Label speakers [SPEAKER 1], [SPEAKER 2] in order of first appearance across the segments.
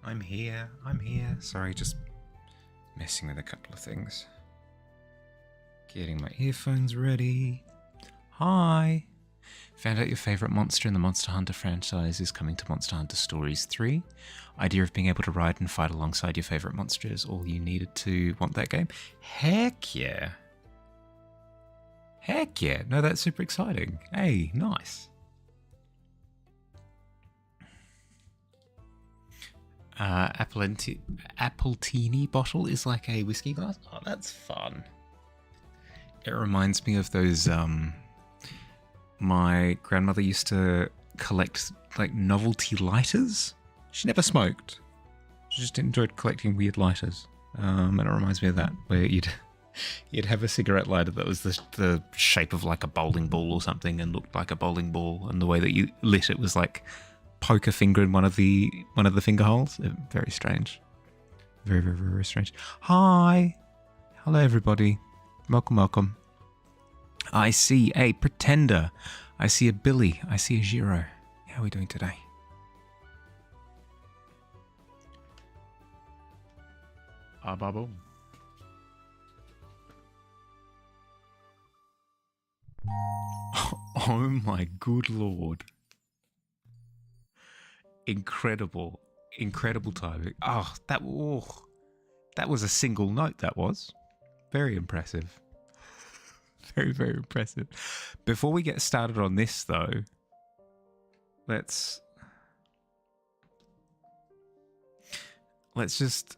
[SPEAKER 1] I'm here. I'm here. Sorry, just messing with a couple of things. Getting my earphones ready. Hi. Found out your favourite monster in the Monster Hunter franchise is coming to Monster Hunter Stories 3. Idea of being able to ride and fight alongside your favourite monster is all you needed to want that game? Heck yeah. Heck yeah. No, that's super exciting. Hey, nice. Appletini bottle is like a whiskey glass. Oh, that's fun. It reminds me of those, my grandmother used to collect like novelty lighters. She never smoked. She just enjoyed collecting weird lighters. And it reminds me of that, where you'd have a cigarette lighter that was the shape of like a bowling ball or something and looked like a bowling ball, and the way that you lit it was like poker finger in one of the finger holes. Very strange. Very, very, very strange. Hi. Hello, everybody. Welcome. I see a Pretender. I see a Billy. I see a Giro. How are we doing today? Boom. Oh my good lord. Incredible timing. That was a single note, that was. Very impressive. Very, very impressive. Before we get started on this, though, let's just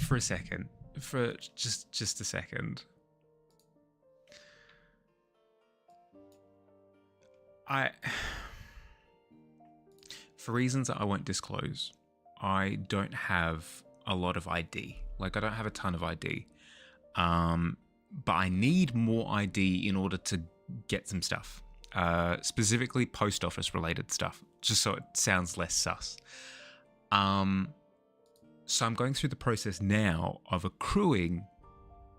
[SPEAKER 1] for a second, for just a second. For reasons that I won't disclose, I don't have a lot of ID. Like, I don't have a ton of ID. But I need more ID in order to get some stuff. Specifically post office related stuff, just so it sounds less sus. So I'm going through the process now of accruing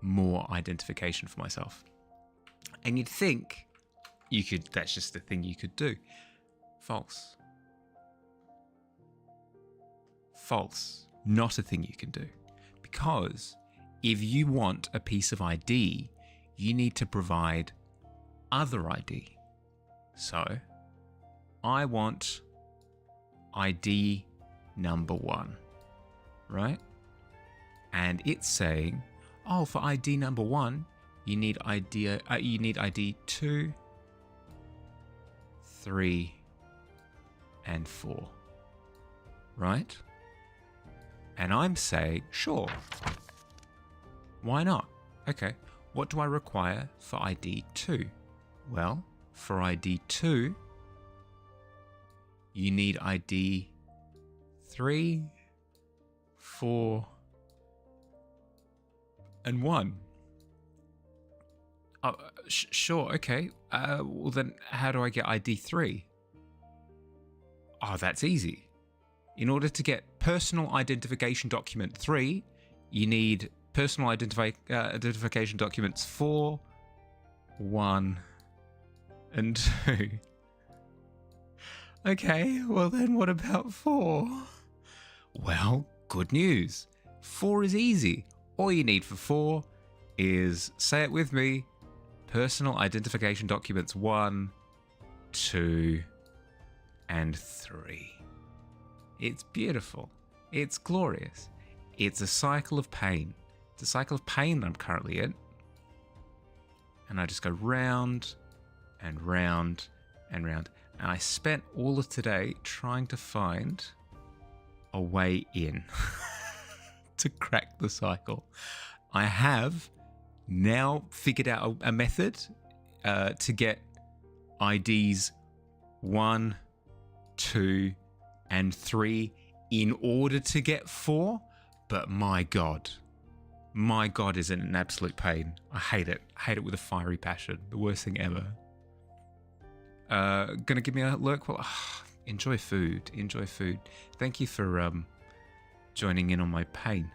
[SPEAKER 1] more identification for myself. And you'd think that's just a thing you could do. False. Not a thing you can do. Because if you want a piece of ID, you need to provide other ID. So, I want ID number 1, right? And it's saying, for ID number 1, you need ID 2, 3, and 4, right? And I'm saying, sure. Why not? Okay, what do I require for ID 2? Well, for ID 2, you need ID 3, 4, and 1. Sure, okay. Well then, how do I get ID 3? That's easy. In order to get personal identification document 3, you need personal identification documents 4, 1, and 2. Okay, well then what about 4? Well, good news. 4 is easy. All you need for 4 is, say it with me, personal identification documents 1, 2, and 3. It's beautiful. It's glorious. It's a cycle of pain. It's a cycle of pain that I'm currently in. And I just go round and round and round. And I spent all of today trying to find a way in to crack the cycle. I have now figured out a method to get IDs 1, 2, and 3 in order to get 4, but my god is it an absolute pain. I hate it with a fiery passion. The worst thing ever. Gonna give me a look? Well, enjoy food. Thank you for joining in on my pain.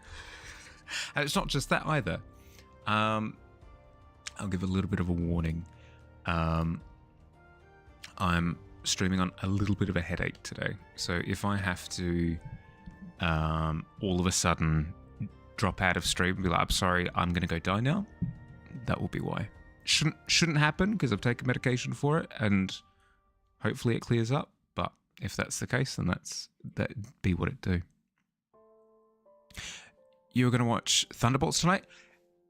[SPEAKER 1] And it's not just that either. I'll give a little bit of a warning. I'm streaming on a little bit of a headache today, so if I have to all of a sudden drop out of stream and be like, I'm sorry, I'm going to go die now. That will be why. Shouldn't happen because I've taken medication for it and hopefully it clears up. But if that's the case, then that'd be what it do. You're going to watch Thunderbolts tonight?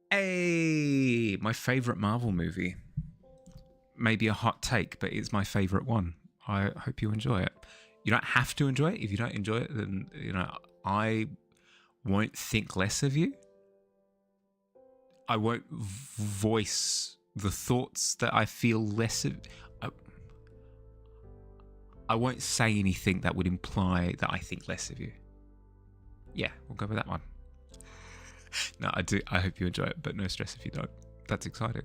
[SPEAKER 1] Hey, my favorite Marvel movie. Maybe a hot take, but it's my favorite one. I hope you enjoy it. You don't have to enjoy it. If you don't enjoy it, then, I won't think less of you. I won't voice the thoughts that I feel less of. I won't say anything that would imply that I think less of you. Yeah, we'll go with that one. No, I do. I hope you enjoy it, but no stress if you don't. That's exciting.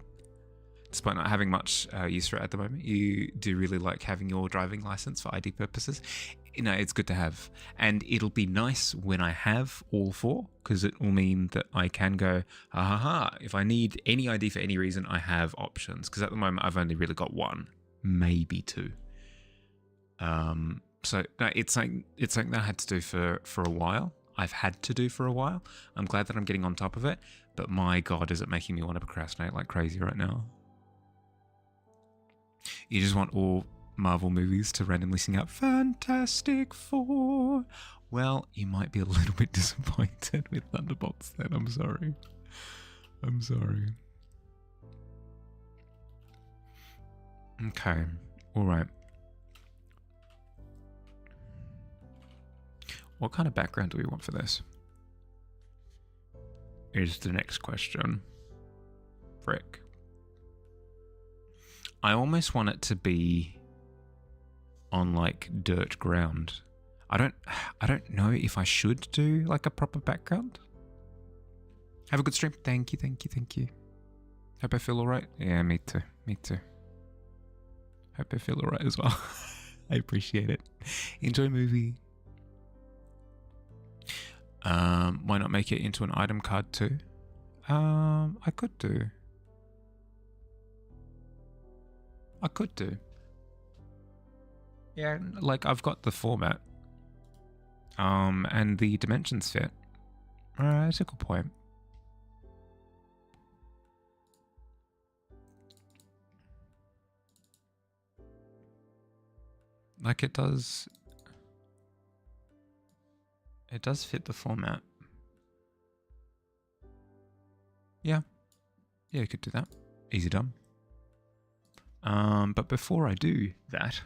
[SPEAKER 1] Despite not having much use for it at the moment, you do really like having your driving license for ID purposes. It's good to have. And it'll be nice when I have all 4, because it will mean that I can go, if I need any ID for any reason, I have options. Because at the moment, I've only really got 1, maybe 2. So no, it's something that I had to do for a while. I've had to do for a while. I'm glad that I'm getting on top of it. But my God, is it making me want to procrastinate like crazy right now? You just want all Marvel movies to randomly sing out Fantastic Four. Well, you might be a little bit disappointed with Thunderbolts then. I'm sorry. Okay. All right. What kind of background do we want for this? Is the next question. Frick. I almost want it to be on like dirt ground. I don't know if I should do like a proper background. Have a good stream. Thank you. Hope I feel alright. Yeah, me too. Hope I feel alright as well. I appreciate it. Enjoy movie. Why not make it into an item card too? I could do. Yeah, like I've got the format. And the dimensions fit. That's a good point. Like it does fit the format. Yeah, you could do that. Easy done. But before I do that,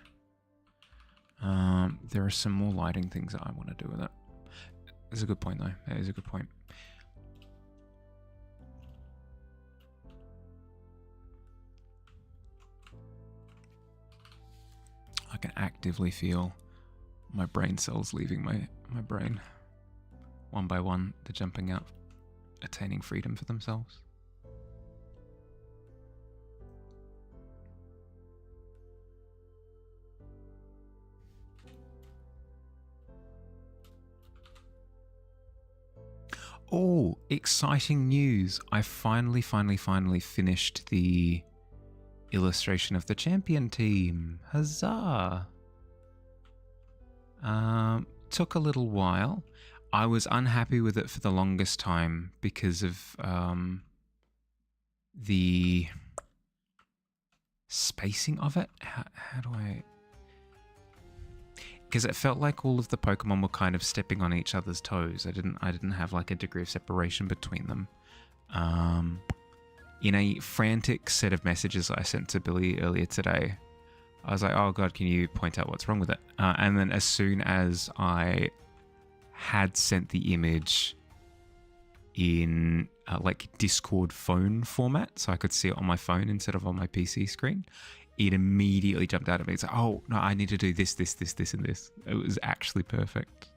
[SPEAKER 1] there are some more lighting things that I want to do with it. That's a good point, though. That is a good point. I can actively feel my brain cells leaving my brain. One by one, they're jumping out, attaining freedom for themselves. Oh, exciting news. I finally finished the illustration of the champion team. Huzzah! Took a little while. I was unhappy with it for the longest time because of the spacing of it. How do I... Because it felt like all of the Pokemon were kind of stepping on each other's toes. I didn't have like a degree of separation between them. In a frantic set of messages I sent to Billy earlier today, I was like, oh God, can you point out what's wrong with it? And then as soon as I had sent the image in like Discord phone format, so I could see it on my phone instead of on my PC screen, it immediately jumped out at me. It's like, oh no, I need to do this, and this. It was actually perfect.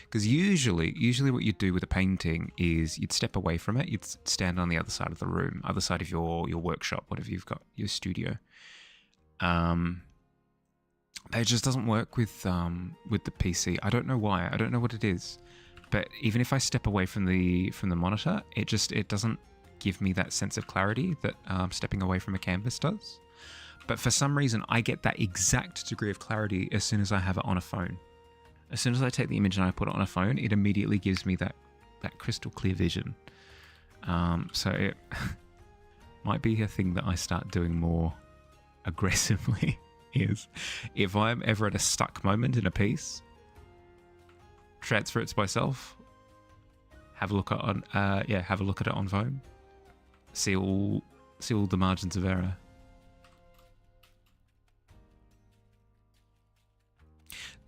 [SPEAKER 1] Because usually what you'd do with a painting is you'd step away from it, you'd stand on the other side of the room, other side of your workshop, whatever you've got, your studio. It just doesn't work with the PC. I don't know why. I don't know what it is. But even if I step away from the monitor, it doesn't give me that sense of clarity that stepping away from a canvas does. But for some reason, I get that exact degree of clarity as soon as I have it on a phone. As soon as I take the image and I put it on a phone, it immediately gives me that crystal clear vision. So it might be a thing that I start doing more aggressively. Is if I'm ever at a stuck moment in a piece, transfer it to myself. Have a look at it on phone. See all the margins of error.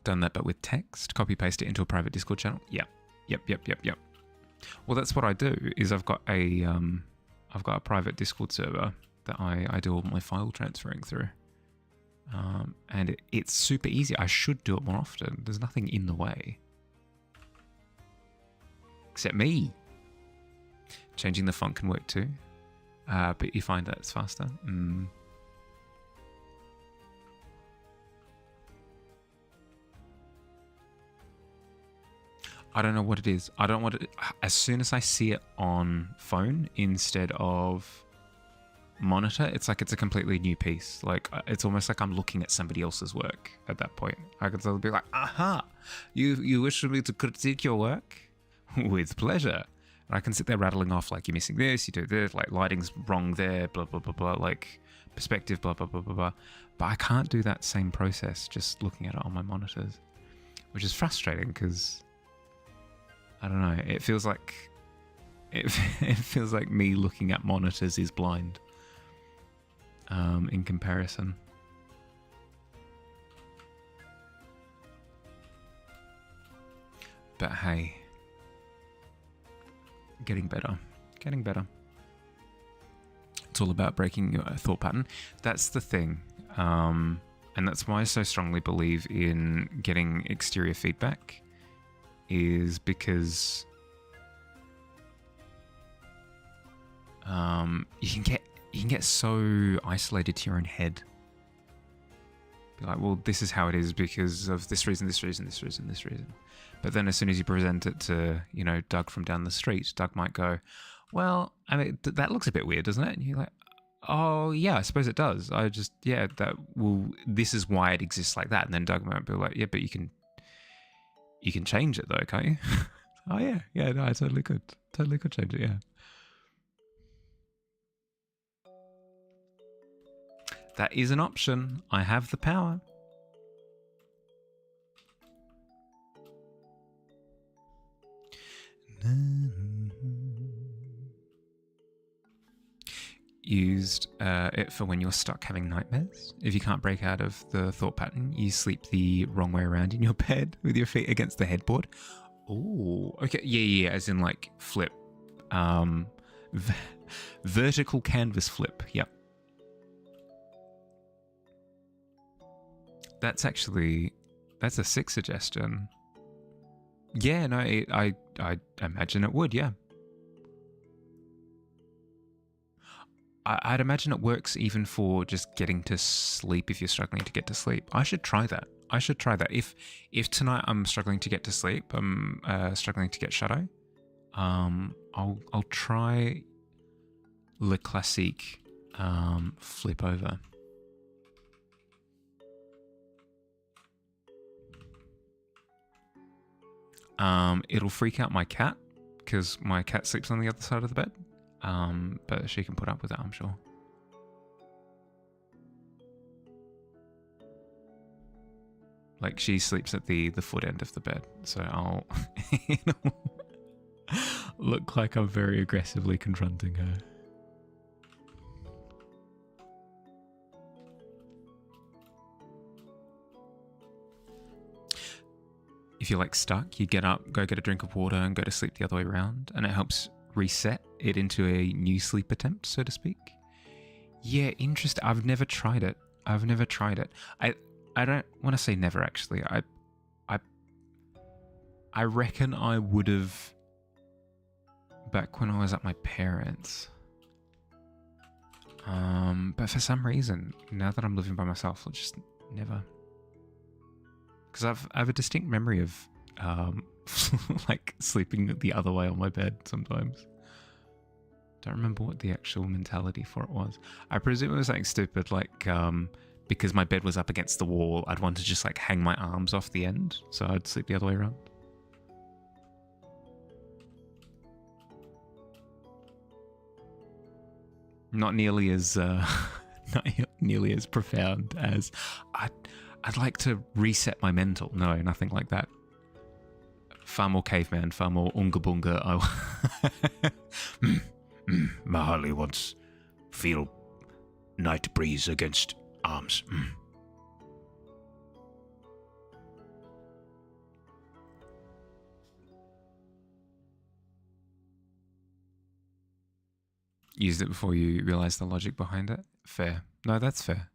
[SPEAKER 1] Done that, but with text. Copy paste it into a private Discord channel. Yep. Well, that's what I do. Is I've got a private Discord server that I do all my file transferring through. And it's super easy. I should do it more often. There's nothing in the way. Except me. Changing the font can work too. But you find that it's faster. I don't know what it is. I don't want it. As soon as I see it on phone instead of monitor, it's like it's a completely new piece. Like it's almost like I'm looking at somebody else's work at that point. I can sort of be like, aha, you wish me to critique your work? With pleasure. And I can sit there rattling off like, you're missing this, you do this, like lighting's wrong there, blah, blah, blah, blah, like perspective, blah, blah, blah, blah, blah. But I can't do that same process just looking at it on my monitors, which is frustrating because I don't know. It feels like me looking at monitors is blind. In comparison. But hey, getting better. It's all about breaking your thought pattern. That's the thing. And that's why I so strongly believe in getting exterior feedback, is because you can get so isolated to your own head. Be like, well, this is how it is because of this reason. But then as soon as you present it to, Doug from down the street, Doug might go, well, I mean, that looks a bit weird, doesn't it? And you're like, oh, yeah, I suppose it does. This is why it exists like that. And then Doug might be like, yeah, but you can change it though, can't you? Oh, yeah, no, I totally could change it, yeah. That is an option. I have the power. Used it for when you're stuck having nightmares. If you can't break out of the thought pattern, you sleep the wrong way around in your bed with your feet against the headboard. Oh, okay. Yeah, as in like flip. Vertical canvas flip. Yep. That's a sick suggestion. Yeah, no, I imagine it would, yeah. I'd imagine it works even for just getting to sleep if you're struggling to get to sleep. I should try that. If tonight I'm struggling to get to sleep, I'm struggling to get shadow, I'll try Le Classique flip over. It'll freak out my cat because my cat sleeps on the other side of the bed. But she can put up with it, I'm sure. Like she sleeps at the foot end of the bed, so I'll look like I'm very aggressively confronting her. If you're like stuck, you get up, go get a drink of water and go to sleep the other way around, and it helps reset it into a new sleep attempt, so to speak. Yeah, interesting. I've never tried it. I don't want to say never, actually. I reckon I would have back when I was at my parents'. But for some reason, now that I'm living by myself, I'll just never. Because I have a distinct memory of like sleeping the other way on my bed sometimes. Don't remember what the actual mentality for it was. I presume it was something stupid like because my bed was up against the wall, I'd want to just like hang my arms off the end, so I'd sleep the other way around. Not nearly as not nearly as profound as I'd like to reset my mental. No, nothing like that. Far more caveman, far more unga bunga. My Harley wants feel night breeze against arms. Used it before you realised the logic behind it? Fair. No, that's fair.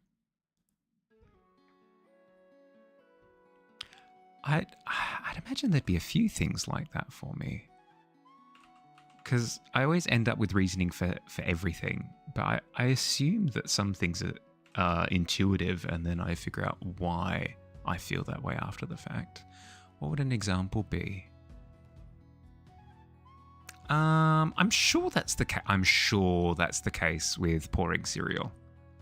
[SPEAKER 1] I'd imagine there'd be a few things like that for me. Because I always end up with reasoning for everything. But I assume that some things are intuitive and then I figure out why I feel that way after the fact. What would an example be? I'm sure that's the case with pouring cereal.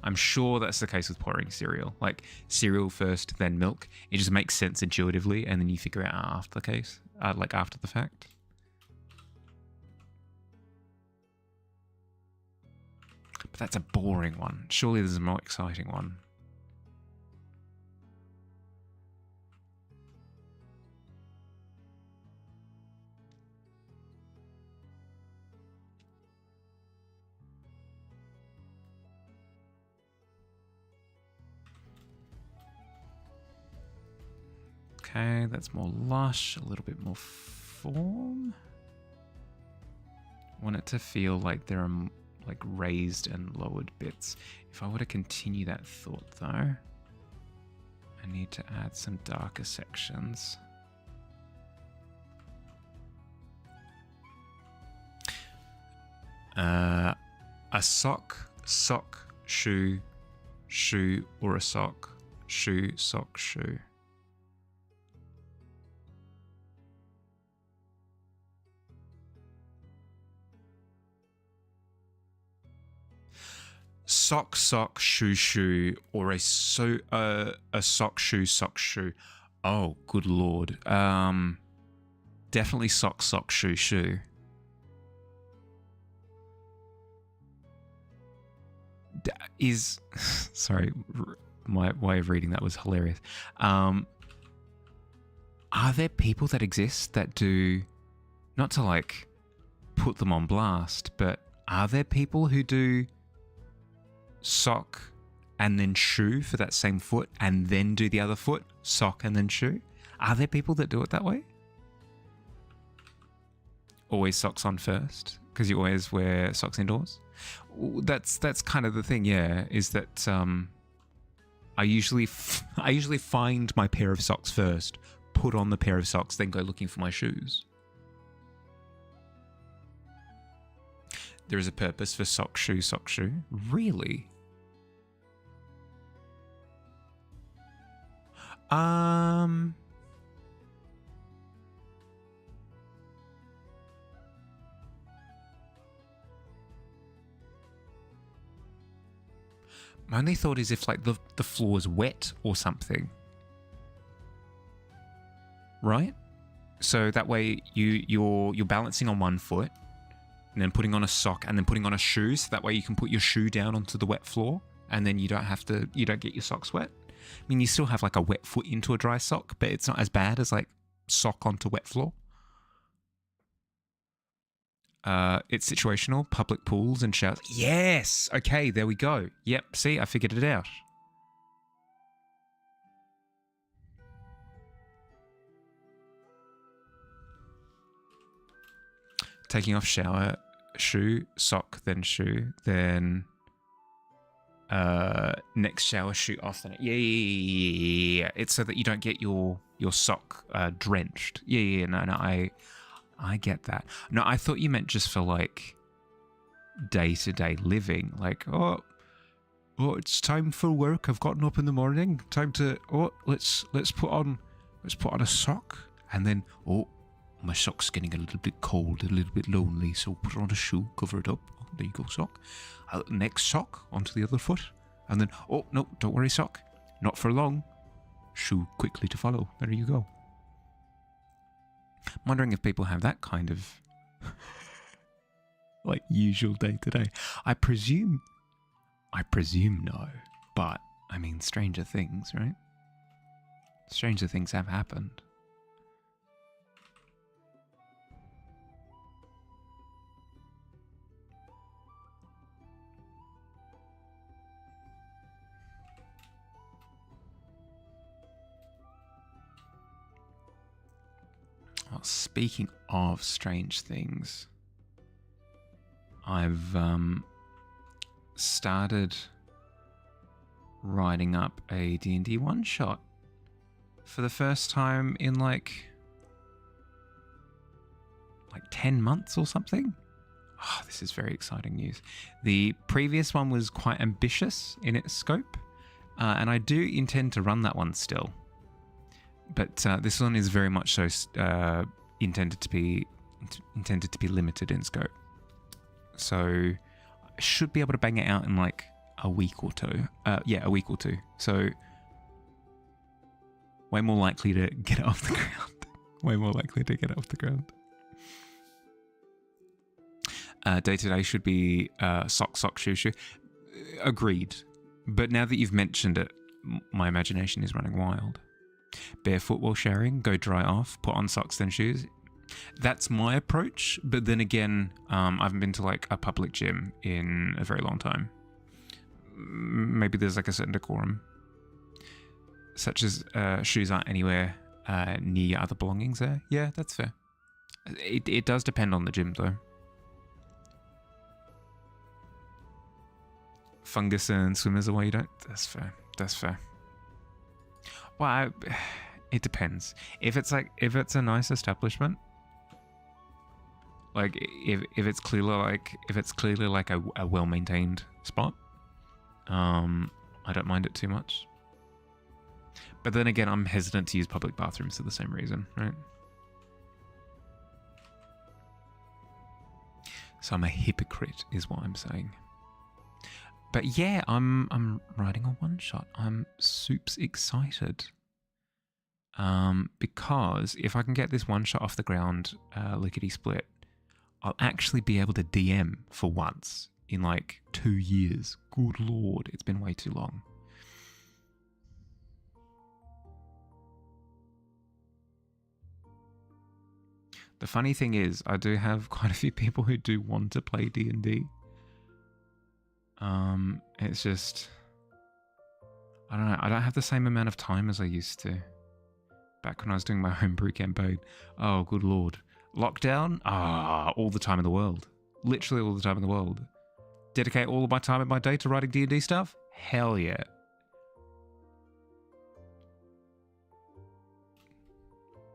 [SPEAKER 1] I'm sure that's the case with pouring cereal. Like cereal first, then milk. It just makes sense intuitively, and then you figure it out after the case, like after the fact. But that's a boring one. Surely there's a more exciting one. Okay, that's more lush, a little bit more form. I want it to feel like there are like raised and lowered bits. If I were to continue that thought though, I need to add some darker sections. A sock, shoe, or a sock, shoe, sock, shoe. Sock, shoe, or a sock, shoe. Oh, good lord. Definitely sock, shoe. Sorry, my way of reading that was hilarious. Are there people that exist that do, not to like put them on blast, but are there people who do sock and then shoe for that same foot and then do the other foot, sock and then shoe? Are there people that do it that way? Always socks on first because you always wear socks indoors? That's kind of the thing, yeah, is that I usually find my pair of socks first, put on the pair of socks, then go looking for my shoes. There is a purpose for sock, shoe. Really? My only thought is if like the floor is wet or something, right? So that way you're balancing on one foot and then putting on a sock and then putting on a shoe, so that way you can put your shoe down onto the wet floor and then you don't get your socks wet. I mean, you still have like a wet foot into a dry sock, but it's not as bad as like sock onto wet floor. It's situational, public pools and showers. Yes! Okay, there we go. Yep, see, I figured it out. Taking off shower, shoe, sock, then shoe, then next shower, shoe off. Then yeah. It's so that you don't get your sock drenched. Yeah. No, I get that. No, I thought you meant just for like day-to-day living. Like, oh, it's time for work. I've gotten up in the morning. Time to let's put on a sock, and then my sock's getting a little bit cold, a little bit lonely, so put on a shoe, cover it up. Oh, there you go, sock. Next sock onto the other foot. And then, oh, no, don't worry, Sock. Not for long. Shoe quickly to follow. There you go. I'm wondering if people have that kind of like usual day to day. I presume no. But, I mean, stranger things, right? Stranger things have happened. Well, speaking of strange things, I've started writing up a D&D one-shot for the first time in like 10 months or something. Oh, this is very exciting news. The previous one was quite ambitious in its scope, and I do intend to run that one still. But this one is very much so intended to be limited in scope. So I should be able to bang it out in like a week or two. A week or two. So way more likely to get it off the ground. Way more likely to get it off the ground. Day to day should be sock, shoe, shoe. Agreed. But now that you've mentioned it, my imagination is running wild. Barefoot while showering, go dry off, put on socks then shoes. That's my approach, but then again, I haven't been to like a public gym in a very long time. Maybe there's like a certain decorum, such as shoes aren't anywhere near your other belongings there. Yeah, that's fair. It does depend on the gym though. Fungus and swimmers away, you don't? That's fair. That's fair. Well, it depends. If it's a nice establishment, like if it's clearly like a well-maintained spot, I don't mind it too much. But then again, I'm hesitant to use public bathrooms for the same reason, right? So I'm a hypocrite, is what I'm saying. But yeah, I'm writing a one-shot. I'm soups excited. Because if I can get this one-shot off the ground, lickety-split, I'll actually be able to DM for once in like 2 years. Good lord, it's been way too long. The funny thing is, I do have quite a few people who do want to play D&D. It's just, I don't know, I don't have the same amount of time as I used to. Back when I was doing my homebrew campaign. Oh, good lord. Lockdown? All the time in the world. Literally all the time in the world. Dedicate all of my time in my day to writing D&D stuff? Hell yeah.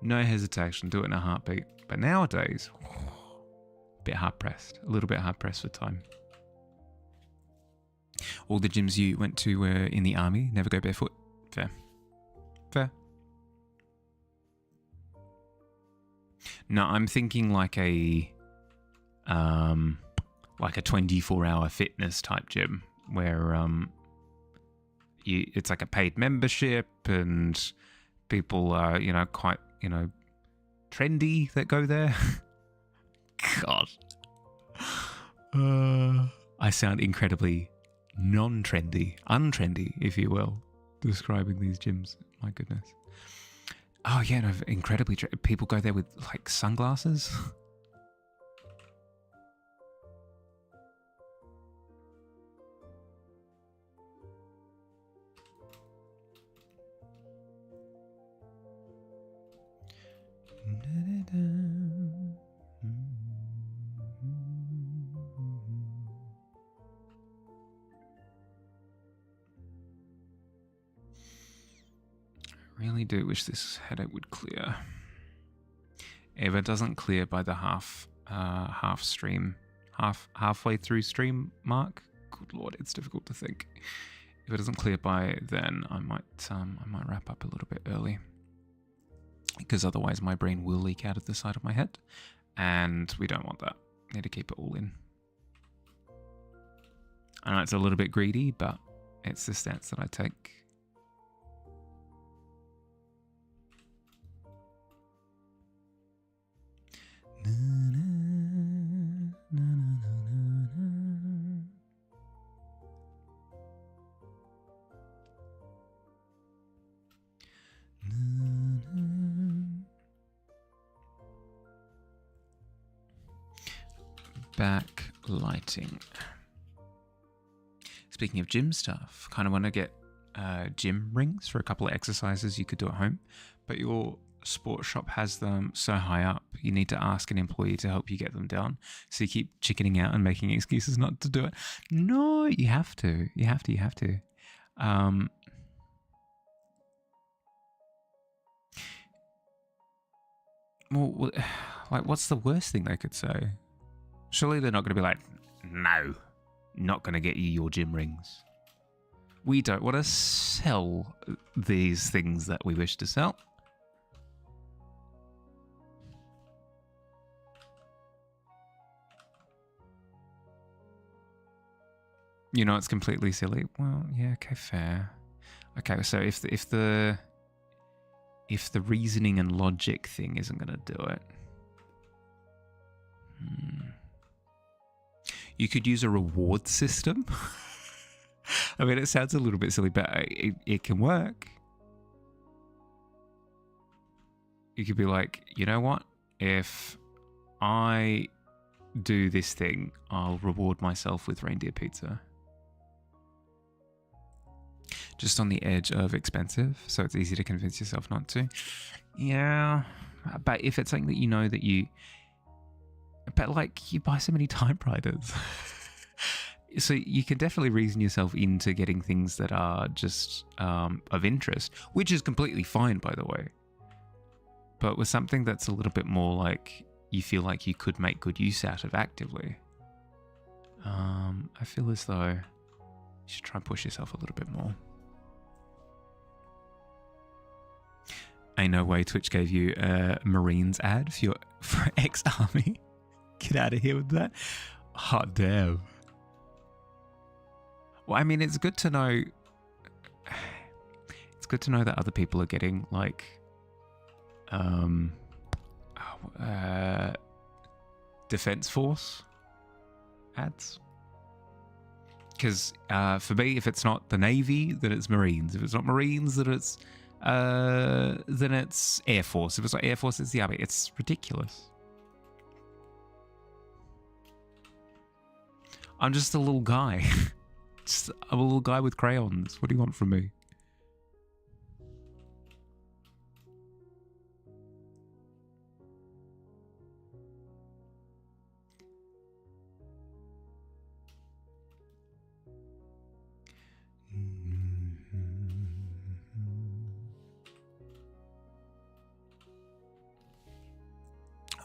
[SPEAKER 1] No hesitation, do it in a heartbeat. But nowadays, a bit hard-pressed. A little bit hard-pressed for time. All the gyms you went to were in the army. Never go barefoot. Fair. Fair. No, I'm thinking like a 24-hour fitness type gym where it's like a paid membership and people are, quite, trendy that go there. God. I sound incredibly non-trendy, untrendy, if you will, describing these gyms. My goodness. Oh yeah, no, incredibly. People go there with like sunglasses. Really do wish this headache would clear. If it doesn't clear by the halfway through stream mark, good lord, it's difficult to think. If it doesn't clear by then, I might wrap up a little bit early, because otherwise my brain will leak out of the side of my head, and we don't want that. Need to keep it all in. I know it's a little bit greedy, but It's the stance that I take. Backlighting. Speaking of gym stuff, kind of want to get gym rings for a couple of exercises you could do at home, but your sports shop has them so high up, you need to ask an employee to help you get them down. So you keep chickening out and making excuses not to do it. No, you have to. You have to. Well, like, what's the worst thing they could say? Surely they're not going to be like, no, not going to get you your gym rings. We don't want to sell these things that we wish to sell. You know, it's completely silly. Well, yeah, okay, fair. Okay, so if the reasoning and logic thing isn't going to do it, you could use a reward system. I mean, it sounds a little bit silly, but it can work. You could be like, you know what? If I do this thing, I'll reward myself with reindeer pizza. Just on the edge of expensive, so it's easy to convince yourself not to. Yeah, but if it's something that you know that you... But like, you buy so many typewriters. So you can definitely reason yourself into getting things that are just of interest, which is completely fine, by the way. But with something that's a little bit more like you feel like you could make good use out of actively, I feel as though you should try and push yourself a little bit more. Ain't no way Twitch gave you a Marines ad for ex-army. Get out of here with that. Hot damn. Well, I mean, it's good to know. It's good to know that other people are getting like, Defense Force ads. Because for me, if it's not the Navy, then it's Marines. If it's not Marines, then it's Air Force. If it's not Air Force, it's the Army. It's ridiculous. I'm just a little guy. I'm a little guy with crayons. What do you want from me?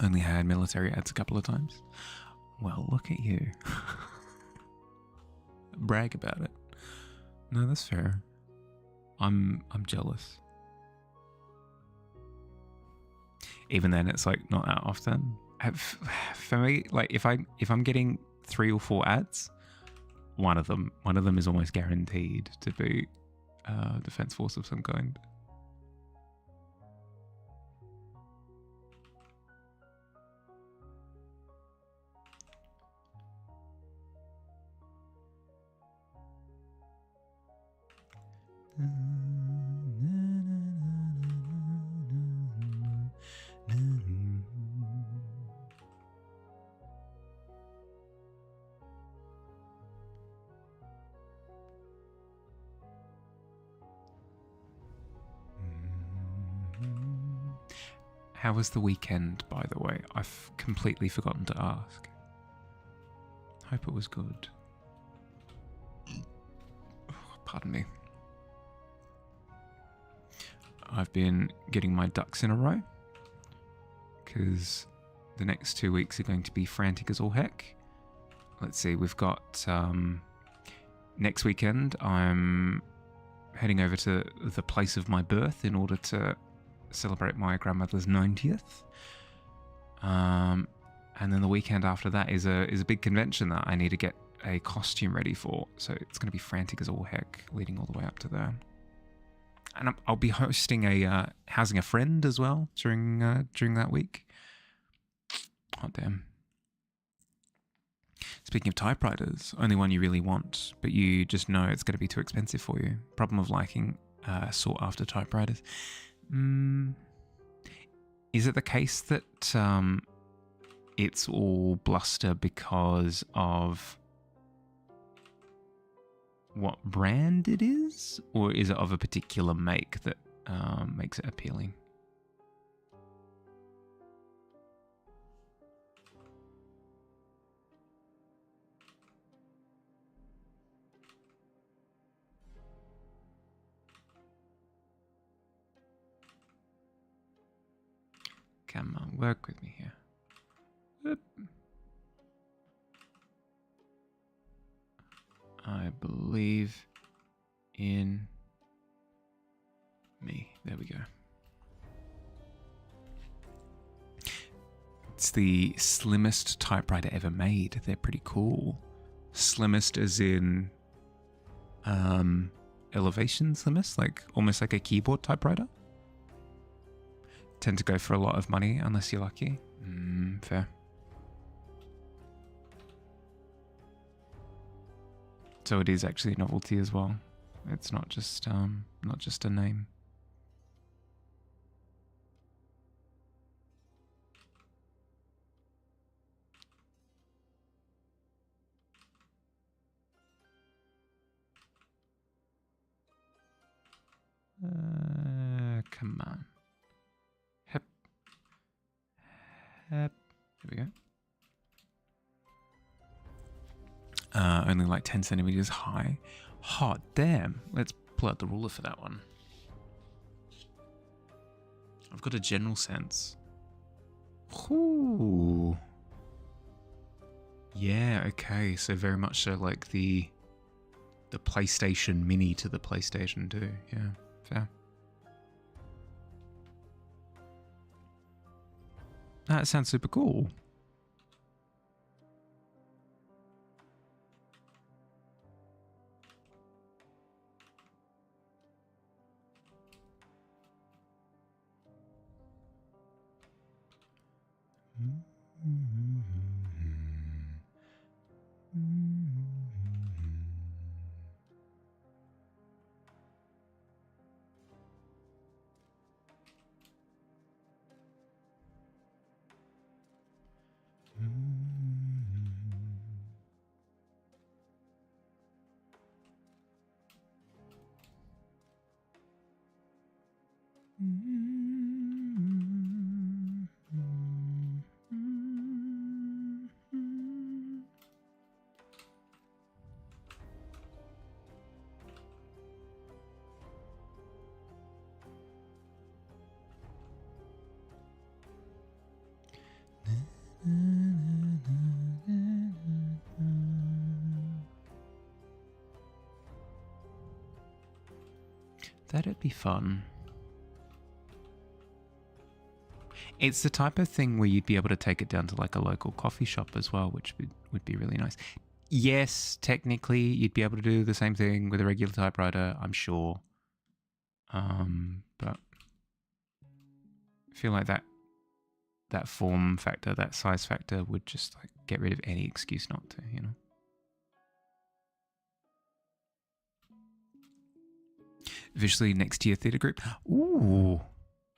[SPEAKER 1] Only had military ads a couple of times. Well, look at you. Brag about it. No, that's fair. I'm jealous. Even then, it's like not that often. For me, like if I'm getting 3 or 4 ads, one of them is almost guaranteed to be Defense Force of some kind. How was the weekend, by the way? I've completely forgotten to ask. Hope it was good. Pardon me. I've been getting my ducks in a row because the next 2 weeks are going to be frantic as all heck. Let's see, we've got next weekend I'm heading over to the place of my birth in order to celebrate my grandmother's 90th. And then the weekend after that is a big convention that I need to get a costume ready for. So it's going to be frantic as all heck, leading all the way up to there. And I'll be hosting a housing a friend as well during that week. Oh damn! Speaking of typewriters, only one you really want, but you just know it's going to be too expensive for you. Problem of liking sought after typewriters. Is it the case that it's all bluster because of what brand it is, or is it of a particular make that makes it appealing? Come on, work with me here. Oop. I believe in me. There we go. It's the slimmest typewriter ever made. They're pretty cool. Slimmest as in elevation slimmest, like almost like a keyboard typewriter. Tend to go for a lot of money unless you're lucky. Fair. So it is actually a novelty as well. It's not just a name. Come on. Hep. There we go. Only like 10 centimeters high. Hot damn. Let's pull out the ruler for that one. I've got a general sense. Ooh. Yeah, okay. So very much so like the PlayStation Mini to the PlayStation 2. Yeah, fair. That sounds super cool. That'd be fun. It's the type of thing where you'd be able to take it down to like a local coffee shop as well, which would be really nice. Yes, technically you'd be able to do the same thing with a regular typewriter, I'm sure. But I feel like that form factor, that size factor would just like get rid of any excuse not to, you know? Visually next to your theatre group. Ooh.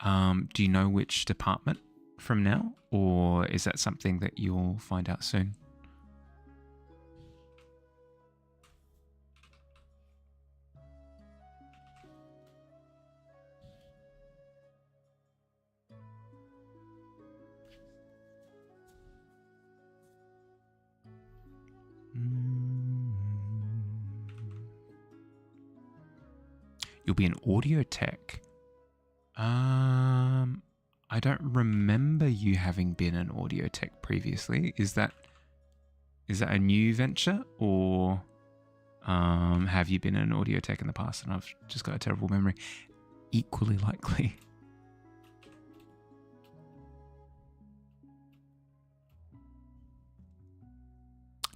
[SPEAKER 1] Do you know which department from now? Or is that something that you'll find out soon? You'll be an audio tech. I don't remember you having been an audio tech previously. Is that a new venture, or have you been an audio tech in the past and I've just got a terrible memory? Equally likely.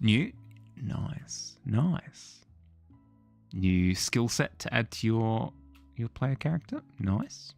[SPEAKER 1] New? Nice. New skill set to add to your player character. Nice.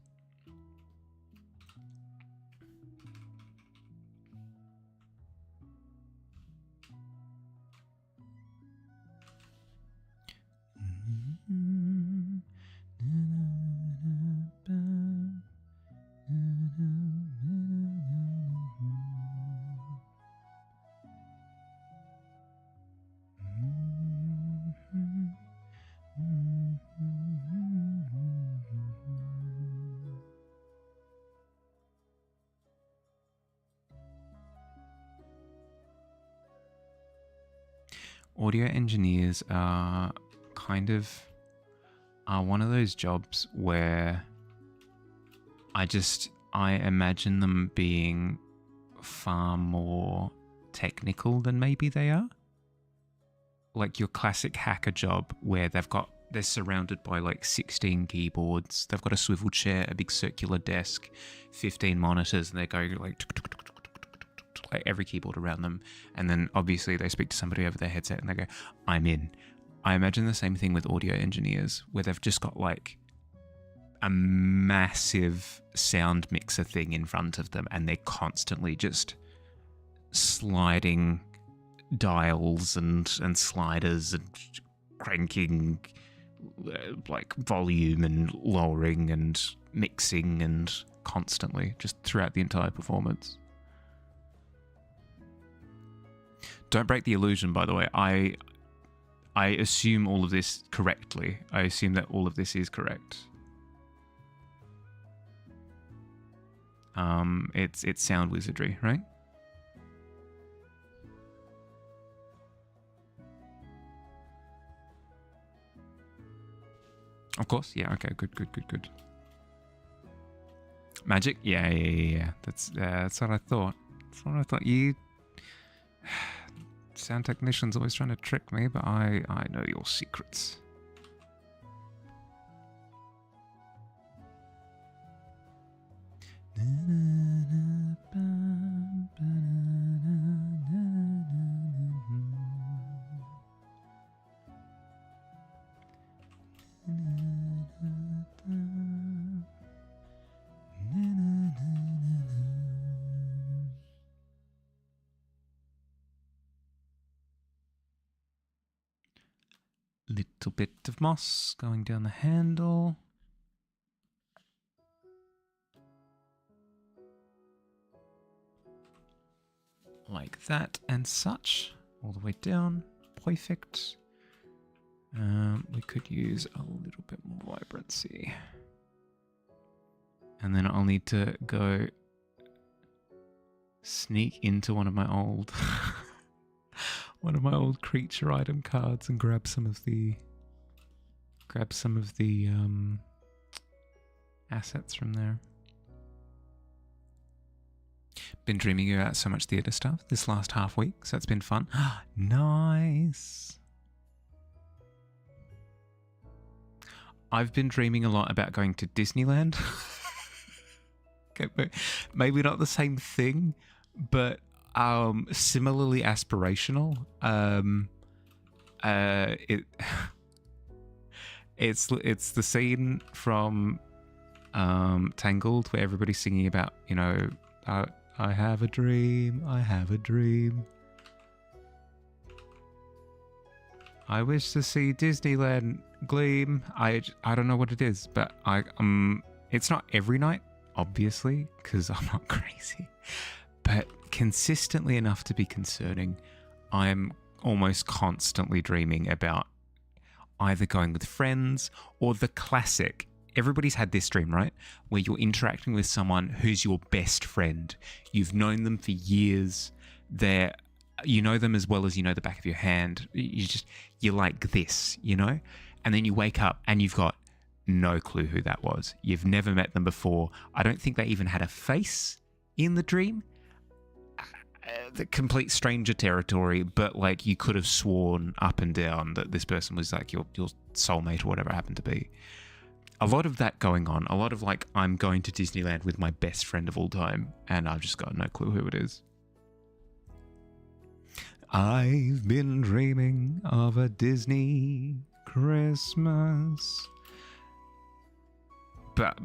[SPEAKER 1] Audio engineers are one of those jobs where I imagine them being far more technical than maybe they are. Like your classic hacker job where they're surrounded by like 16 keyboards. They've got a swivel chair, a big circular desk, 15 monitors, and they're going like every keyboard around them. And then obviously they speak to somebody over their headset and they go, I'm in. I imagine the same thing with audio engineers where they've just got like a massive sound mixer thing in front of them and they're constantly just sliding dials and sliders and cranking like volume and lowering and mixing and constantly just throughout the entire performance. Don't break the illusion, by the way. I assume all of this correctly. I assume that all of this is correct. It's sound wizardry, right? Of course, yeah. Okay, good. Magic, yeah. That's what I thought. You sound technician's always trying to trick me, but I know your secrets. Little bit of moss going down the handle. Like that and such. All the way down. Perfect. We could use a little bit more vibrancy. And then I'll need to go sneak into one of my old creature item cards and grab some of the assets from there. Been dreaming about so much theatre stuff this last half week, so it's been fun. Nice. I've been dreaming a lot about going to Disneyland. Okay, maybe not the same thing, but similarly aspirational. It's the scene from Tangled where everybody's singing about, you know, I have a dream, I have a dream. I wish to see Disneyland gleam. I don't know what it is, but it's not every night, obviously, because I'm not crazy, but consistently enough to be concerning. I'm almost constantly dreaming about either going with friends or the classic. Everybody's had this dream, right? Where you're interacting with someone who's your best friend. You've known them for years. You know them as well as you know the back of your hand. You're like this, you know? And then you wake up and you've got no clue who that was. You've never met them before. I don't think they even had a face in the dream. The complete stranger territory, but like you could have sworn up and down that this person was like your soulmate or whatever it happened to be. A lot of that going on. A lot of like, I'm going to Disneyland with my best friend of all time and I've just got no clue who it is. I've been dreaming of a Disney Christmas. But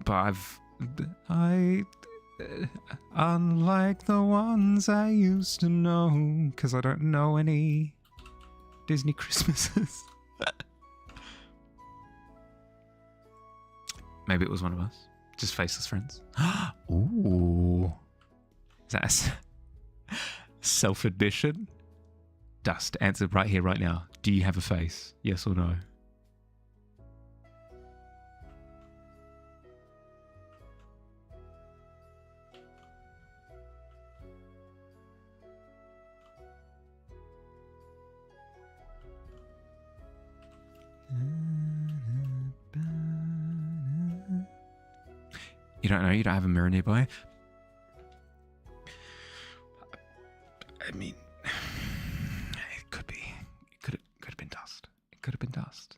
[SPEAKER 1] unlike the ones I used to know, because I don't know any Disney Christmases. Maybe it was one of us. Just faceless friends. Ooh. Is that a self-admission? Dust, answer right here, right now. Do you have a face? Yes or no? You don't know? You don't have a mirror nearby? I mean, it could be. It could have been dust. It could have been dust.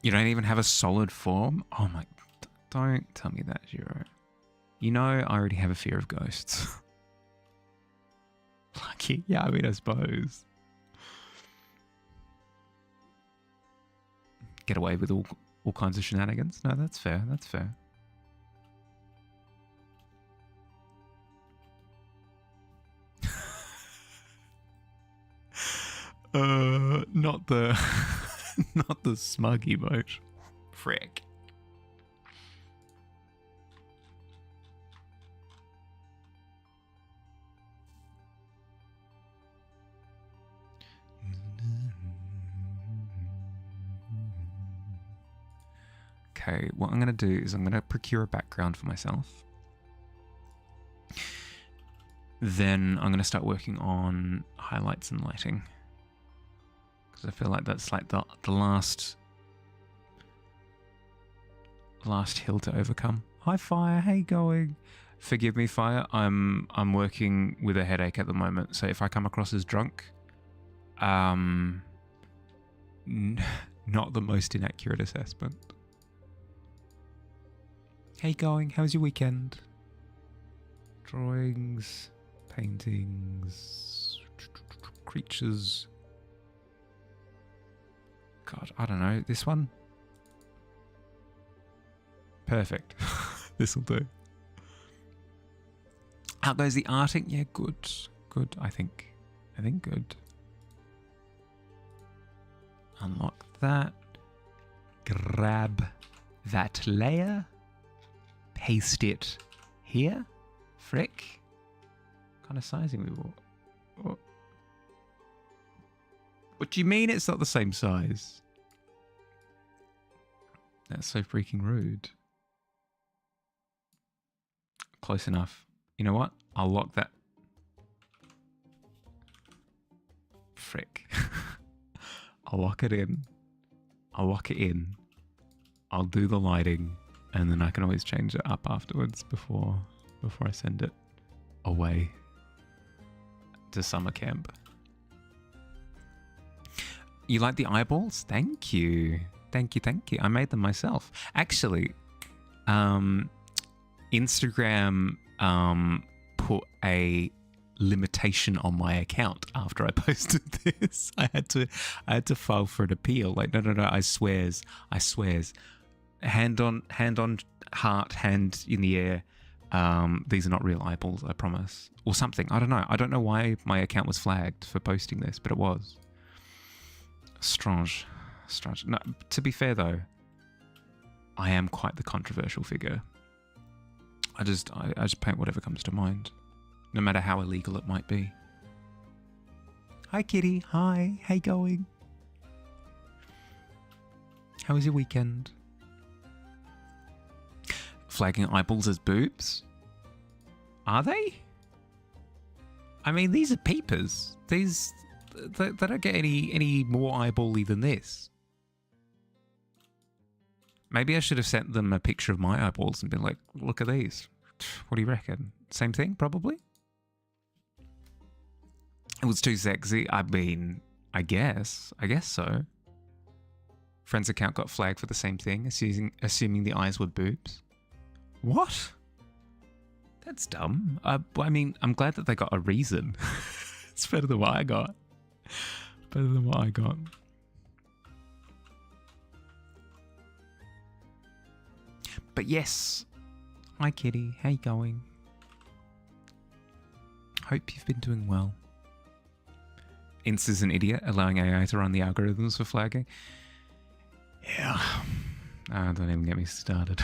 [SPEAKER 1] You don't even have a solid form? Oh my... Don't tell me that, Zero. You know I already have a fear of ghosts. Lucky? Yeah, I mean, I suppose. Get away with all kinds of shenanigans? No, that's fair. That's fair. Not the... Not the smug emote. Frick. Okay, what I'm going to do is I'm going to procure a background for myself. Then I'm going to start working on highlights and lighting. Because I feel like that's like the last hill to overcome. Hi Fire, how you going? Forgive me Fire, I'm working with a headache at the moment, so if I come across as drunk, not the most inaccurate assessment. How you going? How's your weekend? Drawings, paintings, creatures. God, I don't know. This one? Perfect. This'll do. How goes the arting? Yeah, good. Good, I think. Good. Unlock that. Grab that layer. Paste it here. Frick. What kind of sizing we bought? What do you mean it's not the same size? That's so freaking rude. Close enough. You know what? I'll lock that. Frick. I'll lock it in. I'll lock it in. I'll do the lighting. And then I can always change it up afterwards before I send it away to summer camp. You like the eyeballs? Thank you. Thank you. I made them myself. Actually, Instagram put a limitation on my account after I posted this. I had to file for an appeal. Like, no, I swears. Hand on heart, hand in the air. These are not real eyeballs, I promise. Or something. I don't know. I don't know why my account was flagged for posting this, but it was. Strange. No, to be fair though, I am quite the controversial figure. I just paint whatever comes to mind, no matter how illegal it might be. Hi Kitty, hi, how you going? How was your weekend? Flagging eyeballs as boobs? Are they? I mean, these are peepers. They don't get any more eyeball-y than this. Maybe I should have sent them a picture of my eyeballs and been like, look at these. What do you reckon? Same thing, probably? It was too sexy. I mean, I guess so. Friend's account got flagged for the same thing, assuming the eyes were boobs. What? That's dumb. I mean, I'm glad that they got a reason. It's better than what I got. Better than what I got. But yes. Hi, Kitty. How you going? Hope you've been doing well. Inst is an idiot, allowing AI to run the algorithms for flagging. Yeah. Don't even get me started.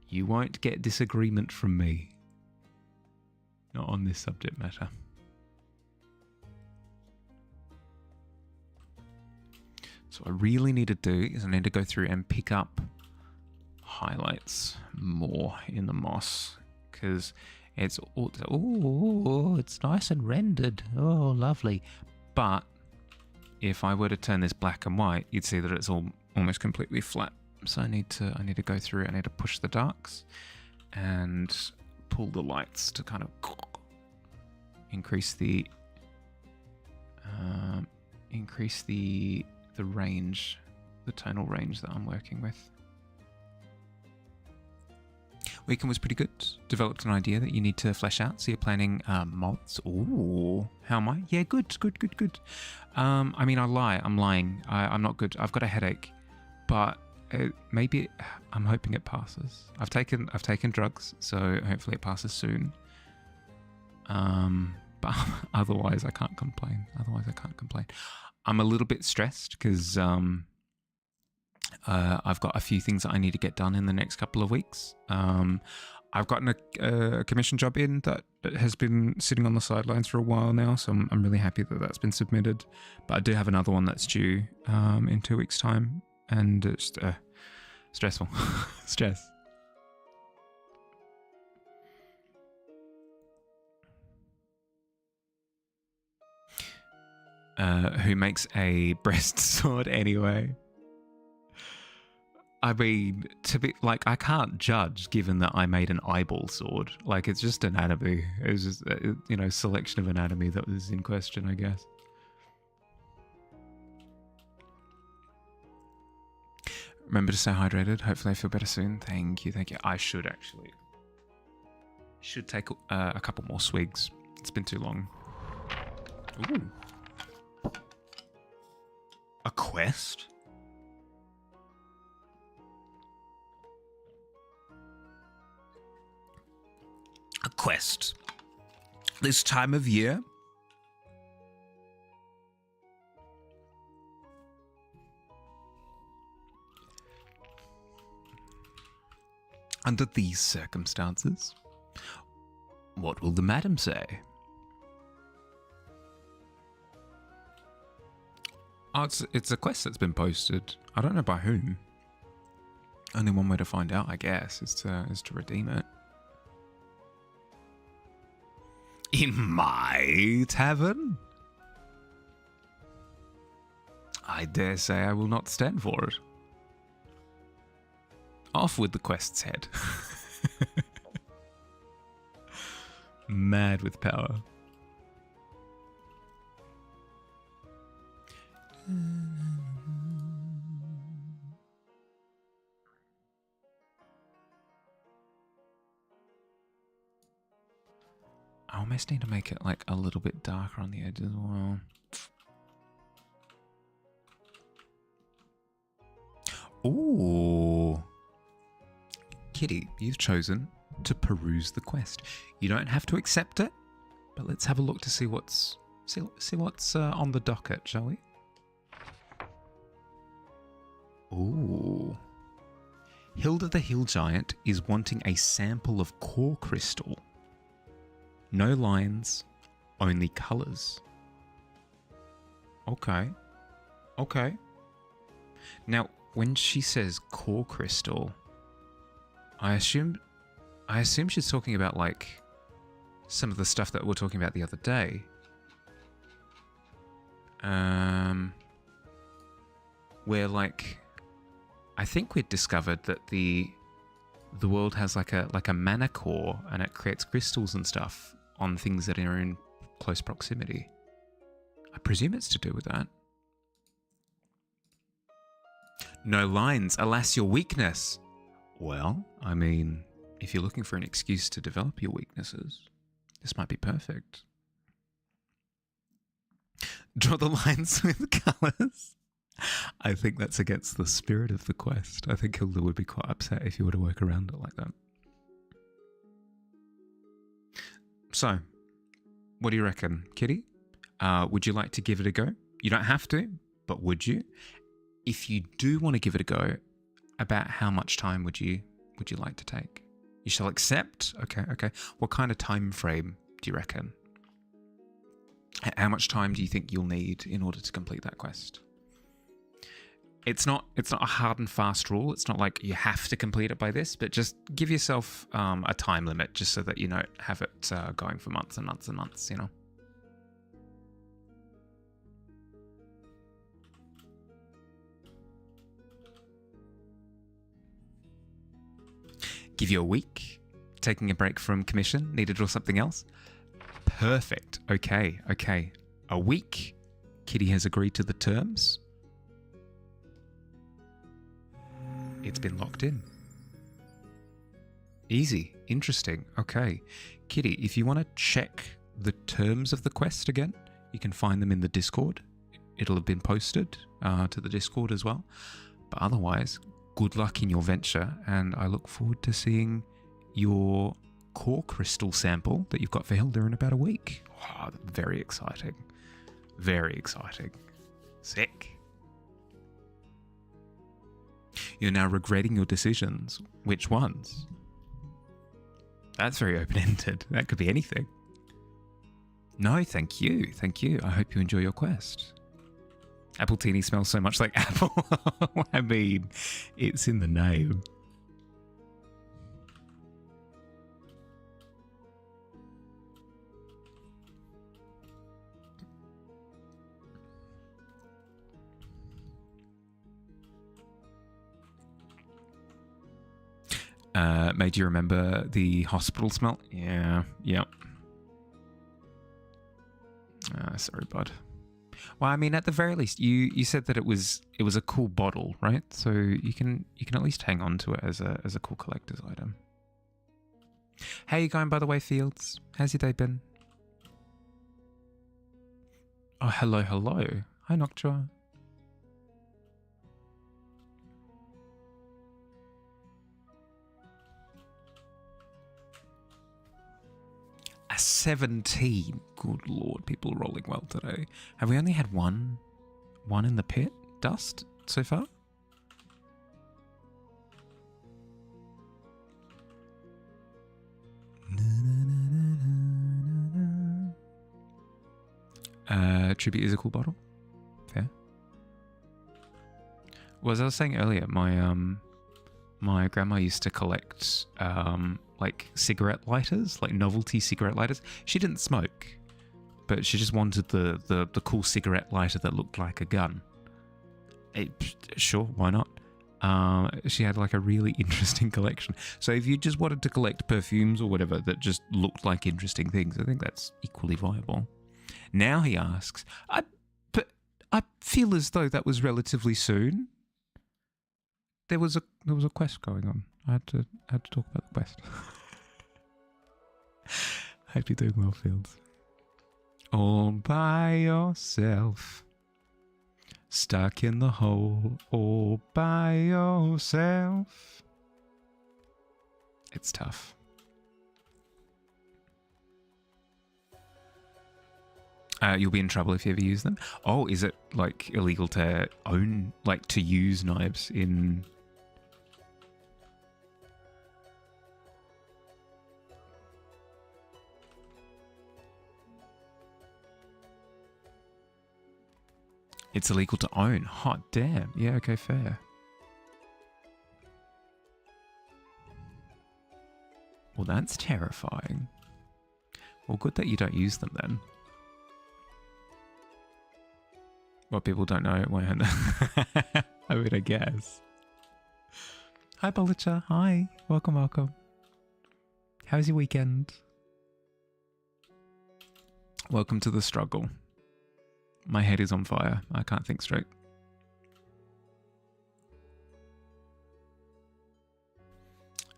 [SPEAKER 1] You won't get disagreement from me. Not on this subject matter. So what I really need to do is I need to go through and pick up highlights more in the moss, because it's nice and rendered. Oh, lovely. But if I were to turn this black and white, you'd see that it's almost completely flat. So I need to go through. I need to push the darks and pull the lights to kind of increase the range, the tonal range that I'm working with. Weekend was pretty good. Developed an idea that you need to flesh out. So you're planning mods. Ooh, how am I? Yeah, good. I mean, I lie. I'm lying. I'm not good. I've got a headache, but maybe I'm hoping it passes. I've taken drugs, so hopefully it passes soon. But otherwise, I can't complain. I'm a little bit stressed because I've got a few things that I need to get done in the next couple of weeks. I've gotten a commission job in that has been sitting on the sidelines for a while now, so I'm really happy that that's been submitted. But I do have another one that's due in 2 weeks' time, and it's stressful. Stress. Who makes a breast sword anyway? I mean, I can't judge given that I made an eyeball sword. Like, it's just anatomy. It was just, selection of anatomy that was in question, I guess. Remember to stay hydrated. Hopefully I feel better soon. Thank you. I should actually. Should take a couple more swigs. It's been too long. Ooh. A quest? A quest. This time of year? Under these circumstances, what will the madam say? Oh, it's a quest that's been posted. I don't know by whom. Only one way to find out, I guess, is to redeem it. In my tavern? I dare say I will not stand for it. Off with the quest's head. Mad with power. I almost need to make it like a little bit darker on the edge as well. Ooh. Kitty, you've chosen to peruse the quest. You don't have to accept it, but let's have a look to see what's on the docket, shall we? Ooh. Hilda the Hill Giant is wanting a sample of core crystal. No lines, only colours. Okay. Now, when she says core crystal, I assume she's talking about like some of the stuff that we were talking about the other day. where like I think we'd discovered that the world has like a mana core, and it creates crystals and stuff on things that are in close proximity. I presume it's to do with that. No lines, alas your weakness. Well, I mean, if you're looking for an excuse to develop your weaknesses, this might be perfect. Draw the lines with colours. I think that's against the spirit of the quest. I think Hilda would be quite upset if you were to work around it like that. So, what do you reckon, Kitty? Would you like to give it a go? You don't have to, but would you? If you do want to give it a go, about how much time would you like to take? You shall accept? Okay. What kind of time frame do you reckon? How much time do you think you'll need in order to complete that quest? It's not a hard and fast rule. It's not like you have to complete it by this, but just give yourself a time limit just so that you don't have it going for months and months and months, you know? Give you a week, taking a break from commission, need to draw something else? Perfect. Okay. A week. Kitty has agreed to the terms. It's been locked in. Easy. Interesting. Okay. Kitty, if you want to check the terms of the quest again, you can find them in the Discord. It'll have been posted to the Discord as well. But otherwise, good luck in your venture, and I look forward to seeing your core crystal sample that you've got for Hilda in about a week. Wow, very exciting. Very exciting. Sick. You're now regretting your decisions. Which ones? That's very open-ended. That could be anything. No, thank you. Thank you. I hope you enjoy your quest. Appletini smells so much like apple. I mean, it's in the name. Made you remember the hospital smell? Yeah, yep. Sorry, bud. Well, I mean, at the very least, you said that it was a cool bottle, right? So you can at least hang on to it as a cool collector's item. How you going, by the way, Fields? How's your day been? Oh, hello. Hi, Noctua. A 17. Good lord, people are rolling well today. Have we only had one in the pit dust so far? Tribute is a cool bottle. Fair. Well, as I was saying earlier, my grandma used to collect like cigarette lighters, like novelty cigarette lighters. She didn't smoke, but she just wanted the cool cigarette lighter that looked like a gun. Sure, why not? She had like a really interesting collection. So if you just wanted to collect perfumes or whatever that just looked like interesting things, I think that's equally viable. Now he asks, but I feel as though that was relatively soon. There was a quest going on. I had to talk about the quest. Hope you're doing well, Fields. All by yourself, stuck in the hole, all by yourself. It's tough. You'll be in trouble if you ever use them. Oh, is it like illegal to own, like to use knives in? It's illegal to own. Hot damn. Yeah, okay, fair. Well, that's terrifying. Well, good that you don't use them then. What people don't know when. I mean, I guess. Hi, Bolicha. Hi. Welcome, welcome. How's your weekend? Welcome to the struggle. My head is on fire. I can't think straight.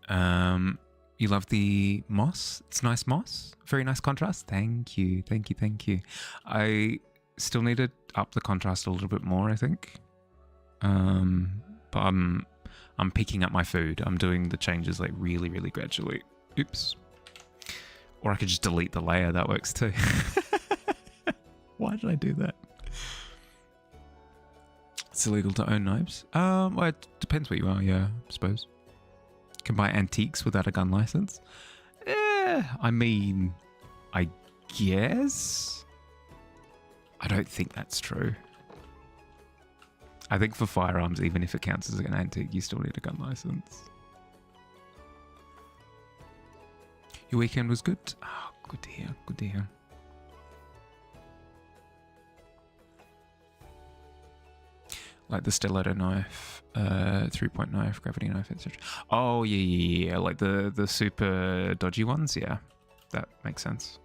[SPEAKER 1] You love the moss? It's nice moss. Very nice contrast. Thank you. Thank you. Thank you. I still need to up the contrast a little bit more, I think. But I'm picking up my food. I'm doing the changes like really, really gradually. Oops. Or I could just delete the layer. That works too. Why did I do that? It's illegal to own knives. Well, it depends what you are, yeah, I suppose. Can buy antiques without a gun license. I mean, I guess. I don't think that's true. I think for firearms, even if it counts as an antique, you still need a gun license. Your weekend was good? Oh, good to hear, good to hear. Like the stiletto knife, 3-point knife, gravity knife, etc. Oh, yeah. Like the super dodgy ones, yeah. That makes sense.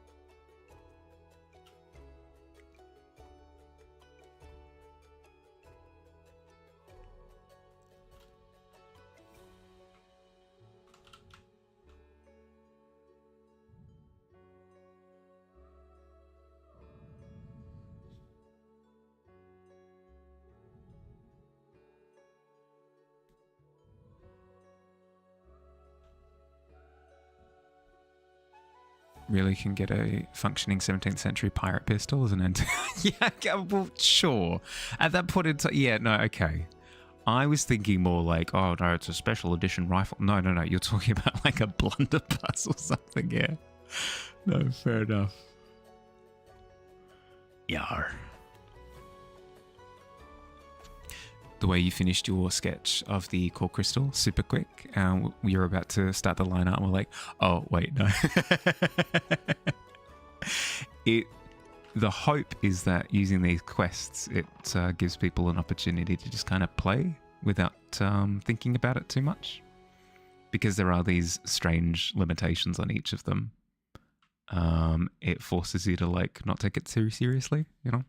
[SPEAKER 1] Really can get a functioning 17th century pirate pistol as an antique. Yeah, well, sure. At that point in time, yeah, no, okay. I was thinking more like, oh no, it's a special edition rifle. No, you're talking about like a blunderbuss or something, yeah. No, fair enough. Yar. The way you finished your sketch of the core crystal, super quick. We were about to start the line up and we're like, oh, wait, no. The hope is that using these quests, it gives people an opportunity to just kind of play without thinking about it too much. Because there are these strange limitations on each of them. It forces you to like not take it too seriously, you know?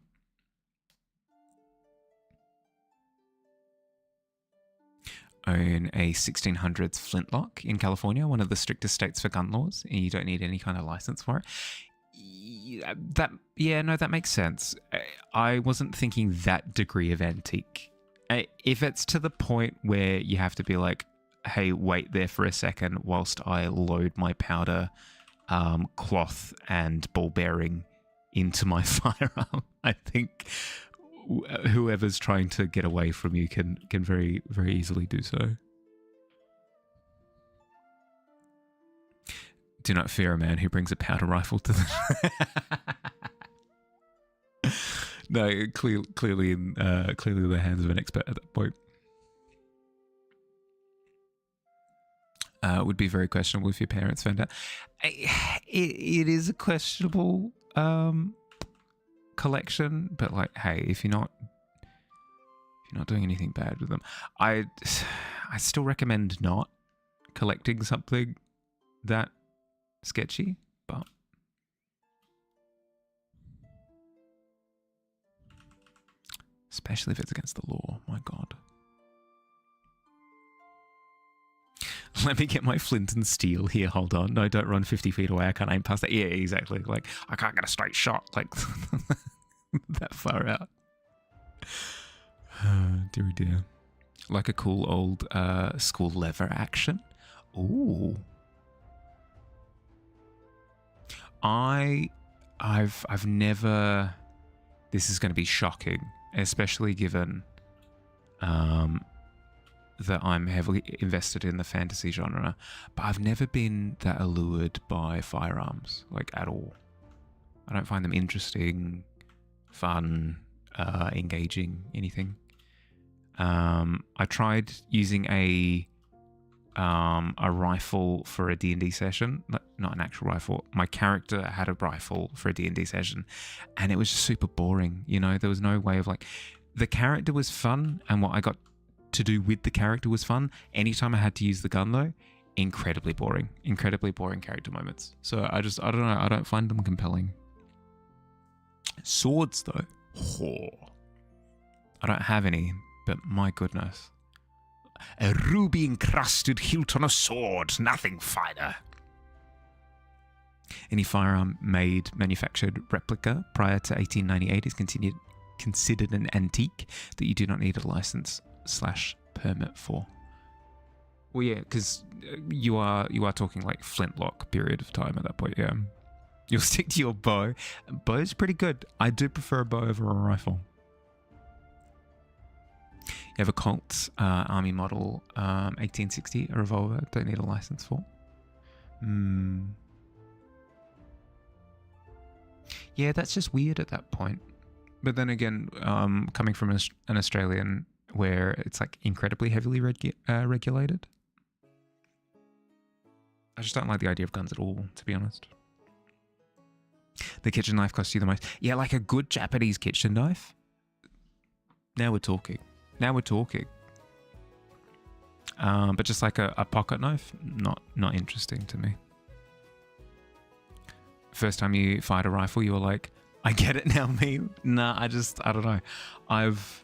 [SPEAKER 1] Own a 1600s flintlock in California, one of the strictest states for gun laws, and you don't need any kind of license for it. That makes sense. I wasn't thinking that degree of antique. If it's to the point where you have to be like, hey, wait there for a second whilst I load my powder, cloth and ball bearing into my firearm, I think whoever's trying to get away from you can very, very easily do so. Do not fear a man who brings a powder rifle to the... No, clearly in the hands of an expert at that point. Would be very questionable if your parents found out. It is a questionable collection, but like, hey, if you're not doing anything bad with them, I still recommend not collecting something that sketchy, but especially if it's against the law. My God. Let me get my flint and steel here. Hold on. No, don't run 50 feet away. I can't aim past that. Yeah, exactly. Like, I can't get a straight shot. Like, that far out. Dear, dear. Like a cool old school lever action. Ooh. I've never... This is going to be shocking, especially given... that I'm heavily invested in the fantasy genre, but I've never been that allured by firearms, like at all. I don't find them interesting, fun, engaging, anything. I tried using a a rifle for a D&D session. Not an actual rifle. My character had a rifle for a D&D session, and it was just super boring. You know, there was no way of like... The character was fun, and what I got to do with the character was fun. Anytime I had to use the gun, though, incredibly boring. Incredibly boring character moments. So I don't know. I don't find them compelling. Swords, though. Oh. I don't have any, but my goodness. A ruby-encrusted hilt on a sword, nothing finer. Any firearm made, manufactured replica prior to 1898 is considered an antique that you do not need a license/permit for. Well, yeah, because you are talking like flintlock period of time at that point. Yeah, you'll stick to your bow. Bow's pretty good. I do prefer a bow over a rifle. You have a Colt Army Model 1860, a revolver. Don't need a license for. Yeah, that's just weird at that point. But then again, coming from an Australian where it's like incredibly heavily regulated, I just don't like the idea of guns at all, to be honest. The kitchen knife costs you the most. Yeah, like a good Japanese kitchen knife. Now we're talking. But just like a pocket knife, not interesting to me. First time you fired a rifle, you were like, I get it now, meme. Nah, I don't know. I've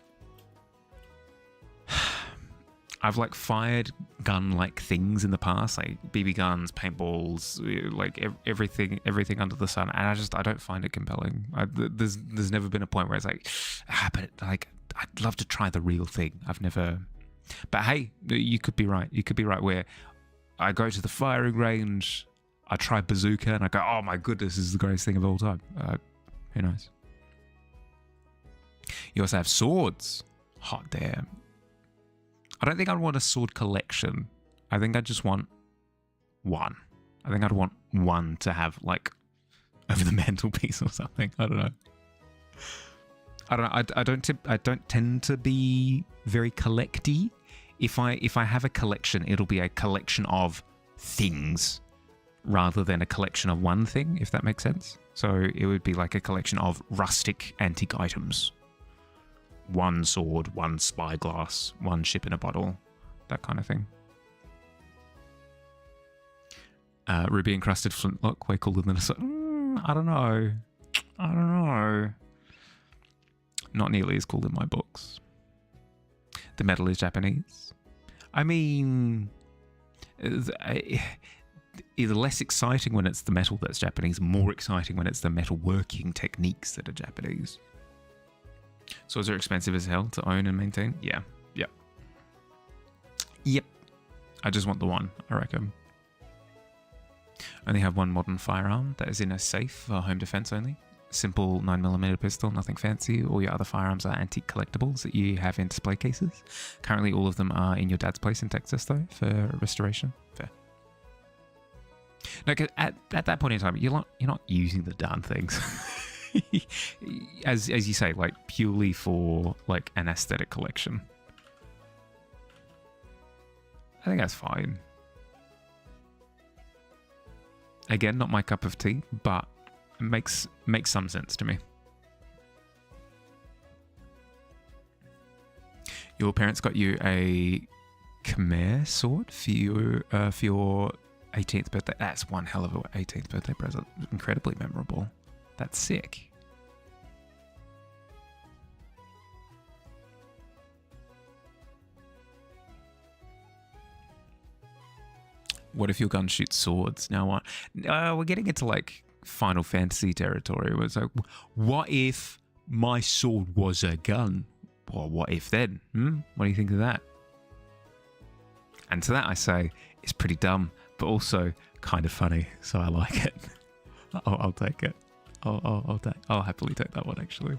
[SPEAKER 1] like fired gun-like things in the past, like BB guns, paintballs, like everything under the sun, and I don't find it compelling. There's never been a point where it's like, but like I'd love to try the real thing. I've never. But hey, you could be right. You could be right where I go to the firing range, I try bazooka, and I go, oh my goodness, this is the greatest thing of all time. Who knows? You also have swords. Hot damn. I don't think I'd want a sword collection. I think I'd just want one. I think I'd want one to have like over the mantelpiece or something. I don't know. I don't tend to be very collecty. If I have a collection, it'll be a collection of things rather than a collection of one thing, if that makes sense. So it would be like a collection of rustic antique items. One sword, one spyglass, one ship in a bottle, that kind of thing. Ruby encrusted flintlock, way cooler than a sword. I don't know. Not nearly as cool in my books. The metal is Japanese. I mean, it's less exciting when it's the metal that's Japanese, more exciting when it's the metalworking techniques that are Japanese. Swords are expensive as hell to own and maintain. Yeah. Yep. I just want the one, I reckon. Only have one modern firearm that is in a safe for home defense only. Simple 9mm pistol, nothing fancy. All your other firearms are antique collectibles that you have in display cases. Currently, all of them are in your dad's place in Texas, though, for restoration. Fair. No, 'cause at that point in time, you're not using the darn things. as you say, like purely for like an aesthetic collection. I think that's fine. Again, not my cup of tea, but it makes some sense to me. Your parents got you a Khmer sword for your 18th birthday. That's one hell of a 18th birthday present. Incredibly memorable. That's sick. What if your gun shoots swords? Now what? We're getting into like Final Fantasy territory where it's like, what if my sword was a gun? Well, what if then? What do you think of that? And to that I say, it's pretty dumb, but also kind of funny, so I like it. I'll take it. I'll happily take that one, actually.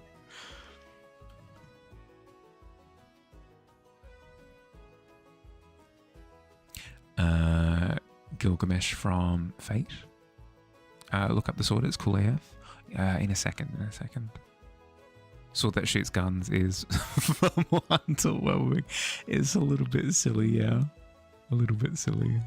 [SPEAKER 1] Gilgamesh from Fate. Look up the sword, it's cool AF. In a second. Sword that shoots guns is from underwhelming. It's a little bit silly, yeah. A little bit silly.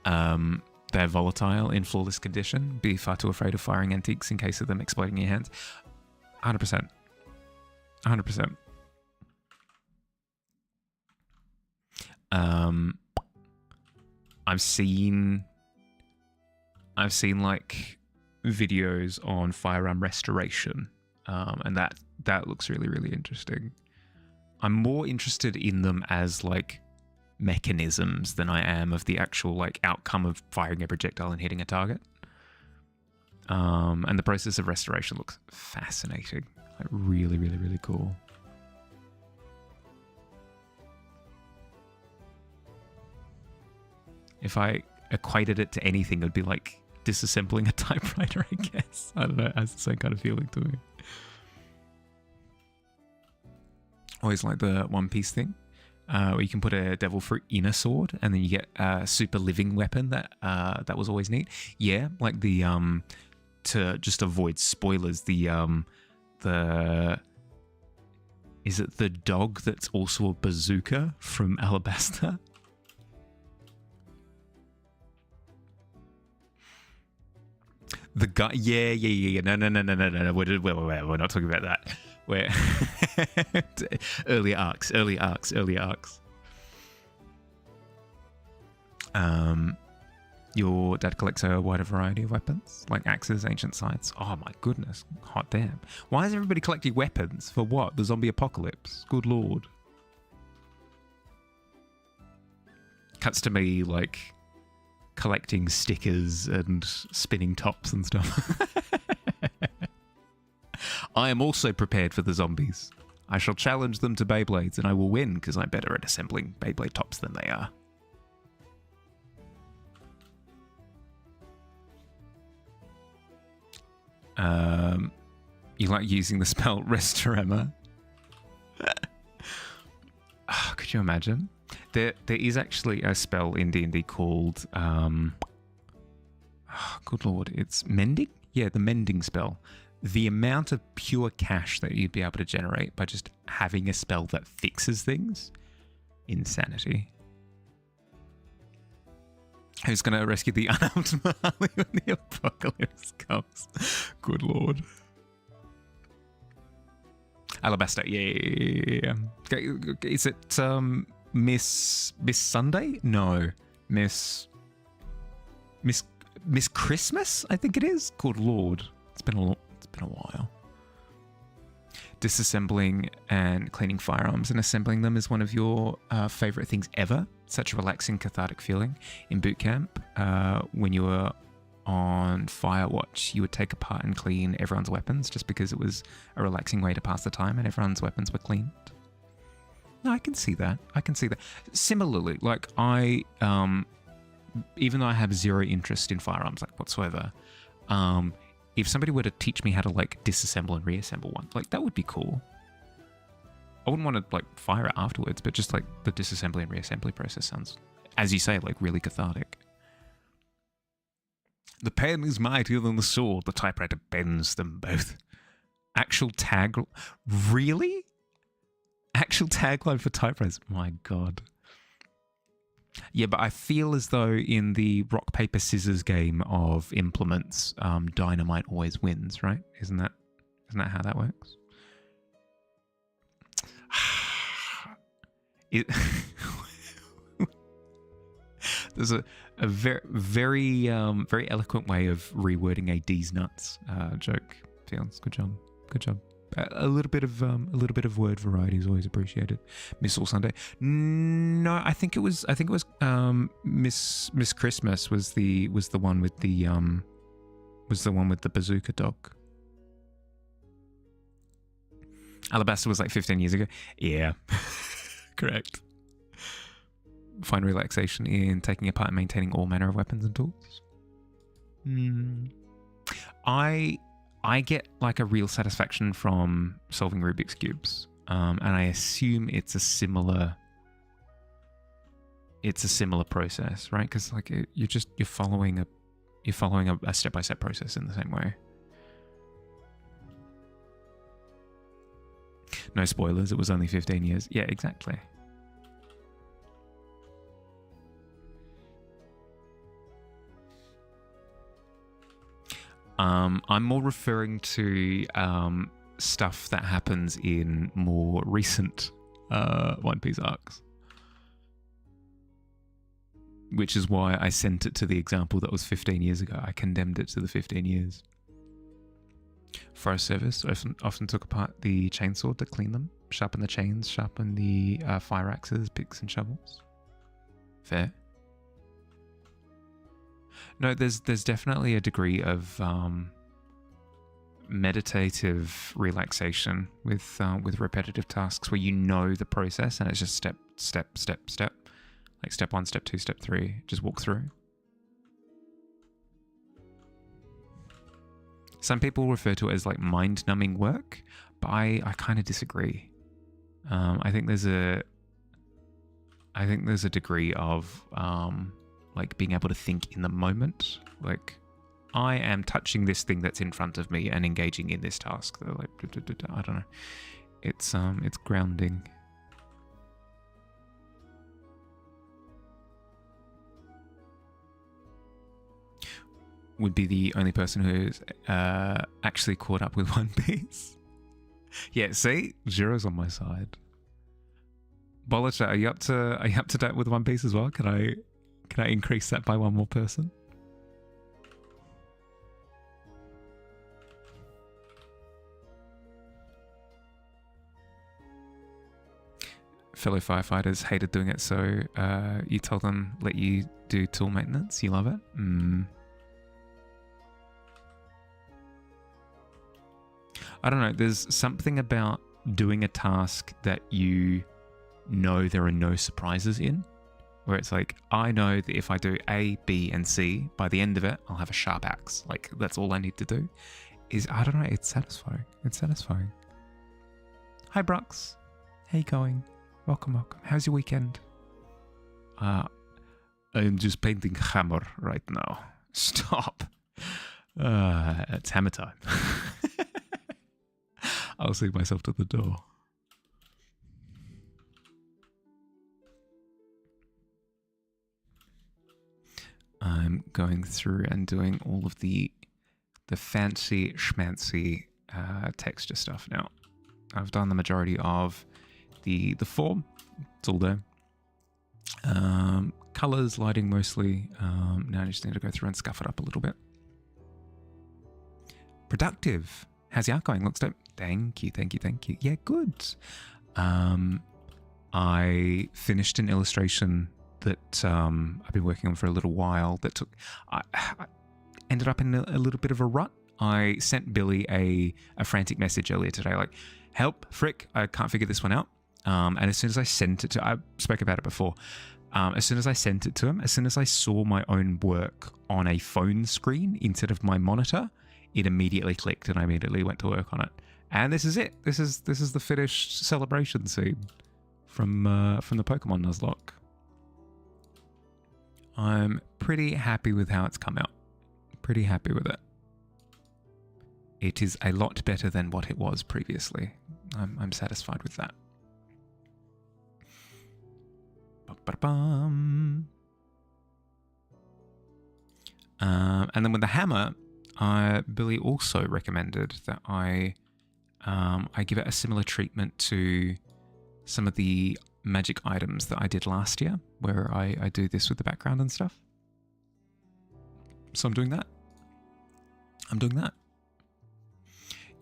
[SPEAKER 1] They're volatile in flawless condition. Be far too afraid of firing antiques in case of them exploding in your hands. 100%. 100%. I've seen like videos on firearm restoration, and that looks really, really interesting. I'm more interested in them as like mechanisms than I am of the actual like outcome of firing a projectile and hitting a target. And the process of restoration looks fascinating. Like really, really, really cool. If I equated it to anything, it would be like disassembling a typewriter, I guess. I don't know, it has the same kind of feeling to me. Always like the One Piece thing, where you can put a devil fruit in a sword, and then you get a super living weapon. That was always neat. Yeah, like the to just avoid spoilers, the is it the dog that's also a bazooka from Alabasta? The guy, yeah. No. We're not talking about that. We're earlier arcs. Your dad collects a wider variety of weapons, like axes, ancient scythes. Oh my goodness, hot damn! Why is everybody collecting weapons for what? The zombie apocalypse? Good lord! Cuts to me like collecting stickers and spinning tops and stuff. I am also prepared for the zombies. I shall challenge them to Beyblades and I will win because I'm better at assembling Beyblade tops than they are. You like using the spell Restorema? Oh, could you imagine? There is actually a spell in D&D called, good lord, it's mending? Yeah, the mending spell. The amount of pure cash that you'd be able to generate by just having a spell that fixes things, insanity. Who's going to rescue the unarmed Marley when the apocalypse comes? Good lord. Alabasta, yeah. Is it Miss Sunday? No, Miss Christmas. I think it is. Good lord, it's been a while. Disassembling and cleaning firearms and assembling them is one of your favorite things ever. Such a relaxing, cathartic feeling. In boot camp, when you were on Firewatch, you would take apart and clean everyone's weapons just because it was a relaxing way to pass the time and everyone's weapons were cleaned. No, I can see that. Similarly, like I, even though I have zero interest in firearms, like whatsoever, if somebody were to teach me how to like disassemble and reassemble one, like that would be cool. I wouldn't want to like fire it afterwards, but just like the disassembly and reassembly process sounds, as you say, like really cathartic. The pen is mightier than the sword. The typewriter bends them both. Actual tag, really? Actual tagline for typewriters. My God. Yeah, but I feel as though in the rock, paper, scissors game of implements, dynamite always wins, right? Isn't that how that works? There's a very, very, very eloquent way of rewording a D's nuts joke. Feels good job. A little bit of word variety is always appreciated. Miss All Sunday. No, I think it was Miss Christmas was the one with the bazooka dog. Alabasta was like 15 years ago. Yeah, correct. Find relaxation in taking apart and maintaining all manner of weapons and tools. I get like a real satisfaction from solving Rubik's cubes, and I assume it's a similar process, right? Because like you're following a step-by-step process in the same way. No spoilers, it was only 15 years. Yeah, exactly. I'm more referring to stuff that happens in more recent One Piece arcs. Which is why I sent it to the example that was 15 years ago. I condemned it to the 15 years. Forest Service often took apart the chainsaw to clean them, sharpen the chains, sharpen the fire axes, picks and shovels. Fair. No, there's definitely a degree of meditative relaxation with repetitive tasks where you know the process and it's just step, step, step, step. Like step 1, step 2, step 3, just walk through. Some people refer to it as like mind-numbing work, but I kind of disagree. I think there's a degree of like being able to think in the moment. Like, I am touching this thing that's in front of me and engaging in this task. They're like, I don't know. It's grounding. Would be the only person who's actually caught up with One Piece. Yeah, see, Jiro's on my side. Bolicha, are you up to date with One Piece as well? Can I increase that by one more person? Fellow firefighters hated doing it, so you told them let you do tool maintenance. You love it. I don't know, there's something about doing a task that you know there are no surprises in, where it's like, I know that if I do A, B, and C, by the end of it, I'll have a sharp axe. Like, that's all I need to do. I don't know, it's satisfying. It's satisfying. Hi, Brooks. How you going? Welcome, welcome. How's your weekend? I'm just painting hammer right now. Stop. It's hammer time. I'll see myself to the door. I'm going through and doing all of the fancy schmancy texture stuff now. I've done the majority of the form. It's all there. Colors, lighting mostly. Now I just need to go through and scuff it up a little bit. Productive. How's the art going? Looks dope. Thank you. Yeah, good. I finished an illustration that I've been working on for a little while that I ended up in a little bit of a rut. I sent Billy a frantic message earlier today, like, help, frick, I can't figure this one out. And as soon as I sent it to, I spoke about it before, as soon as I sent it to him, as soon as I saw my own work on a phone screen instead of my monitor, it immediately clicked and I immediately went to work on it. And this is it. This is the finished celebration scene from the Pokemon Nuzlocke. I'm pretty happy with how it's come out. Pretty happy with it. It is a lot better than what it was previously. I'm satisfied with that. Ba-ba-bum. And then with the hammer, Billy also recommended that I give it a similar treatment to some of the magic items that I did last year, where I do this with the background and stuff. So I'm doing that.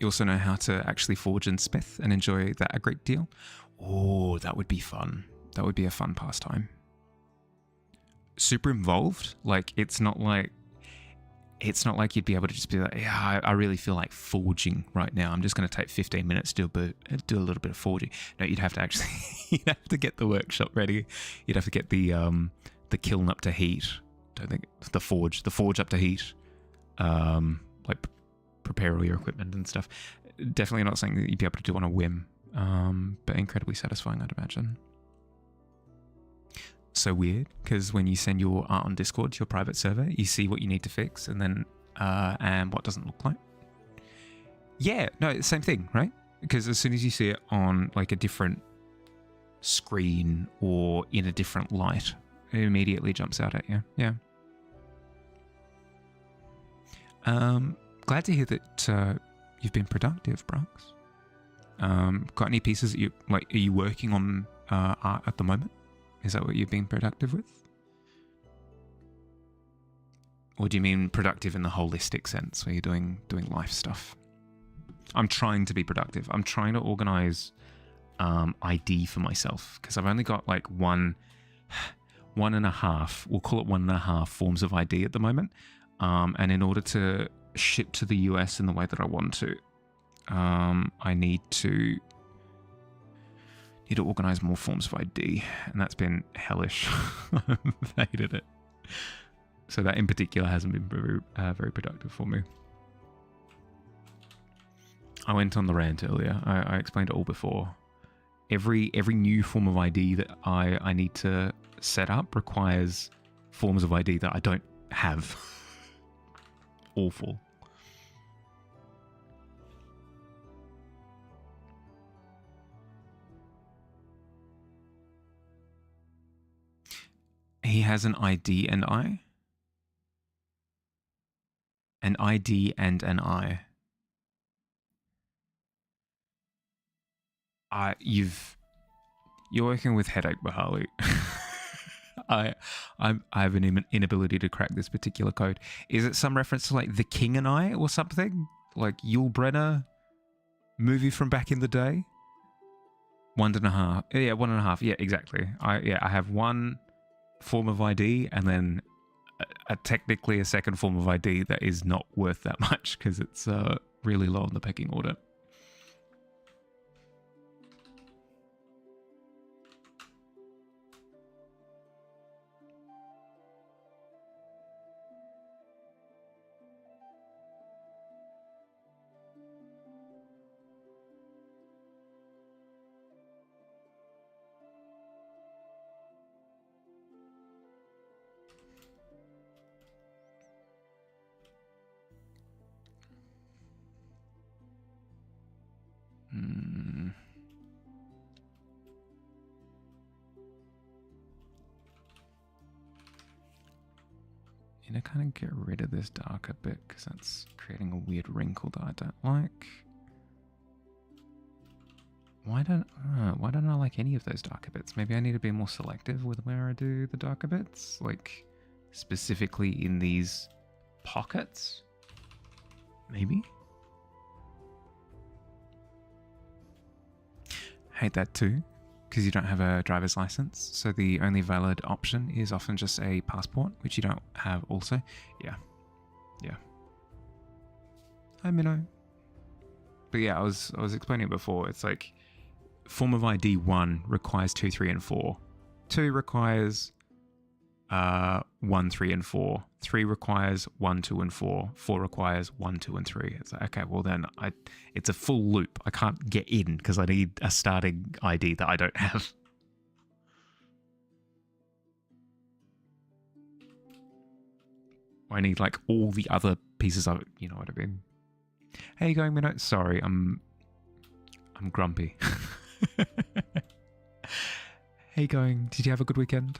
[SPEAKER 1] You also know how to actually forge and smith and enjoy that a great deal. Oh, that would be fun. That would be a fun pastime. Super involved. Like, it's not like you'd be able to just be like, yeah, I really feel like forging right now. I'm just going to take 15 minutes to do a little bit of forging. No, you'd have to actually, you'd have to get the workshop ready. You'd have to get the kiln up to heat. Don't think the forge up to heat. Like prepare all your equipment and stuff. Definitely not something that you'd be able to do on a whim. But incredibly satisfying, I'd imagine. So weird, because when you send your art on Discord to your private server, you see what you need to fix and then and what doesn't look like. Yeah, no, same thing, right? because as soon as you see it on like a different screen or in a different light, it immediately jumps out at you. Yeah. Glad to hear that you've been productive, Brooks. Got any pieces that you like? Are you working on art at the moment? Is that what you've been productive with? Or do you mean productive in the holistic sense, where you're doing life stuff? I'm trying to be productive. I'm trying to organize ID for myself, because I've only got like one and a half, we'll call it 1.5 forms of ID at the moment. And in order to ship to the US in the way that I want to, I need to organize more forms of ID, and that's been hellish. I've hated it. So that in particular hasn't been very productive for me. I went on the rant earlier. I explained it all before. Every new form of ID that I need to set up requires forms of ID that I don't have. Awful. He has an ID and I? An ID and an I. You're working with headache, Bahali. I have an inability to crack this particular code. Is it some reference to like The King and I or something? Like Yul Brynner movie from back in the day? 1.5. Yeah, 1.5. Yeah, exactly. I have one form of ID and then technically a second form of ID that is not worth that much because it's really low on the pecking order. You know, kind of get rid of this darker bit because that's creating a weird wrinkle that I don't like. Why don't I like any of those darker bits? Maybe I need to be more selective with where I do the darker bits, like specifically in these pockets. Maybe. Hate that too, because you don't have a driver's license, so the only valid option is often just a passport, which you don't have also. Yeah. Hi, Minnow. But yeah, I was explaining it before. It's like form of ID 1 requires 2, 3, and 4. 2 requires 1, 3, and 4. 3 requires 1, 2, and 4. 4 requires 1, 2, and 3. It's like, okay, well then it's a full loop. I can't get in because I need a starting ID that I don't have. I need like all the other pieces of it. You know what I mean? How you going, Minnow? Sorry, I'm grumpy. How you going? Did you have a good weekend?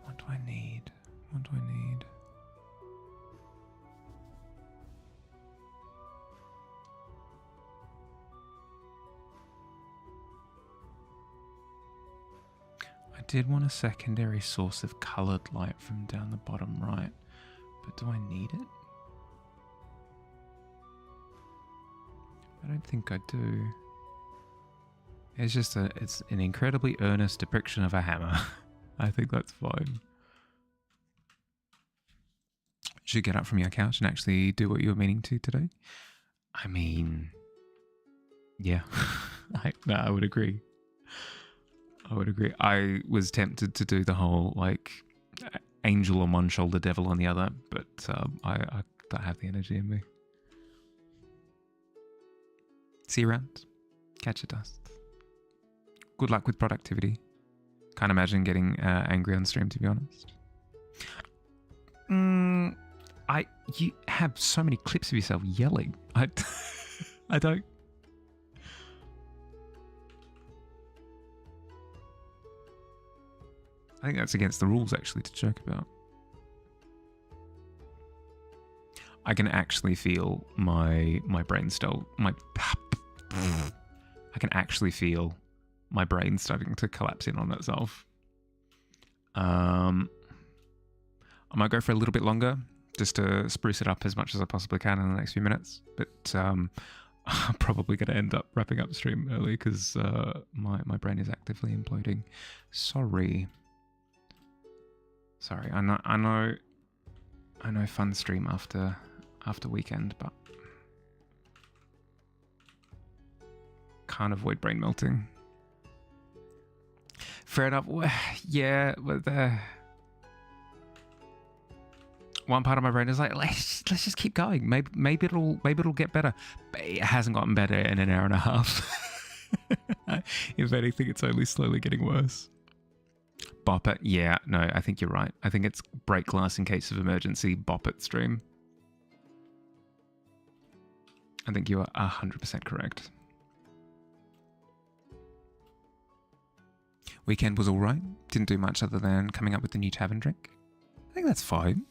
[SPEAKER 1] What do I need? What do I need? I did want a secondary source of coloured light from down the bottom right, but do I need it? I don't think I do. It's an incredibly earnest depiction of a hammer. I think that's fine. Should get up from your couch and actually do what you were meaning to today. I mean, yeah, I would agree. I was tempted to do the whole like angel on one shoulder, devil on the other, but I don't have the energy in me. See you around. Catch your dust. Good luck with productivity. Can't imagine getting angry on stream, to be honest. You have so many clips of yourself yelling. I don't. I think that's against the rules, actually, to joke about. I can actually feel my brain still I can actually feel my brain starting to collapse in on itself. I might go for a little bit longer, just to spruce it up as much as I possibly can in the next few minutes. But I'm probably going to end up wrapping up the stream early because my brain is actively imploding. Sorry. I know. Fun stream after weekend, but can't avoid brain melting. Fair enough. Yeah, but one part of my brain is like, let's just keep going. Maybe it'll get better. But it hasn't gotten better in an hour and a half. If anything, it's only slowly getting worse. Bop it. Yeah, no, I think you're right. I think it's break glass in case of emergency. Bop it stream. I think you are 100% correct. Weekend was all right. Didn't do much other than coming up with the new Tavern drink. I think that's fine.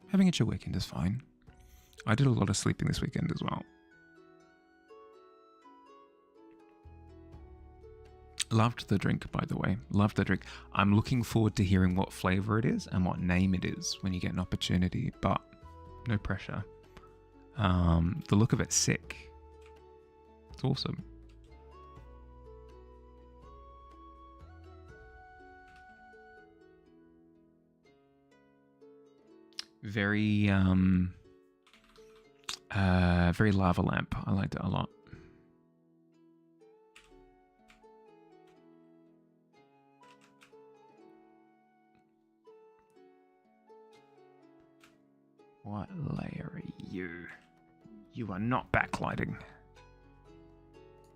[SPEAKER 1] Having a chill weekend is fine. I did a lot of sleeping this weekend as well. Loved the drink, by the way. Loved the drink. I'm looking forward to hearing what flavour it is and what name it is when you get an opportunity, but no pressure. The look of it's sick. It's awesome. Very lava lamp. I liked it a lot. What layer are you? You are not backlighting.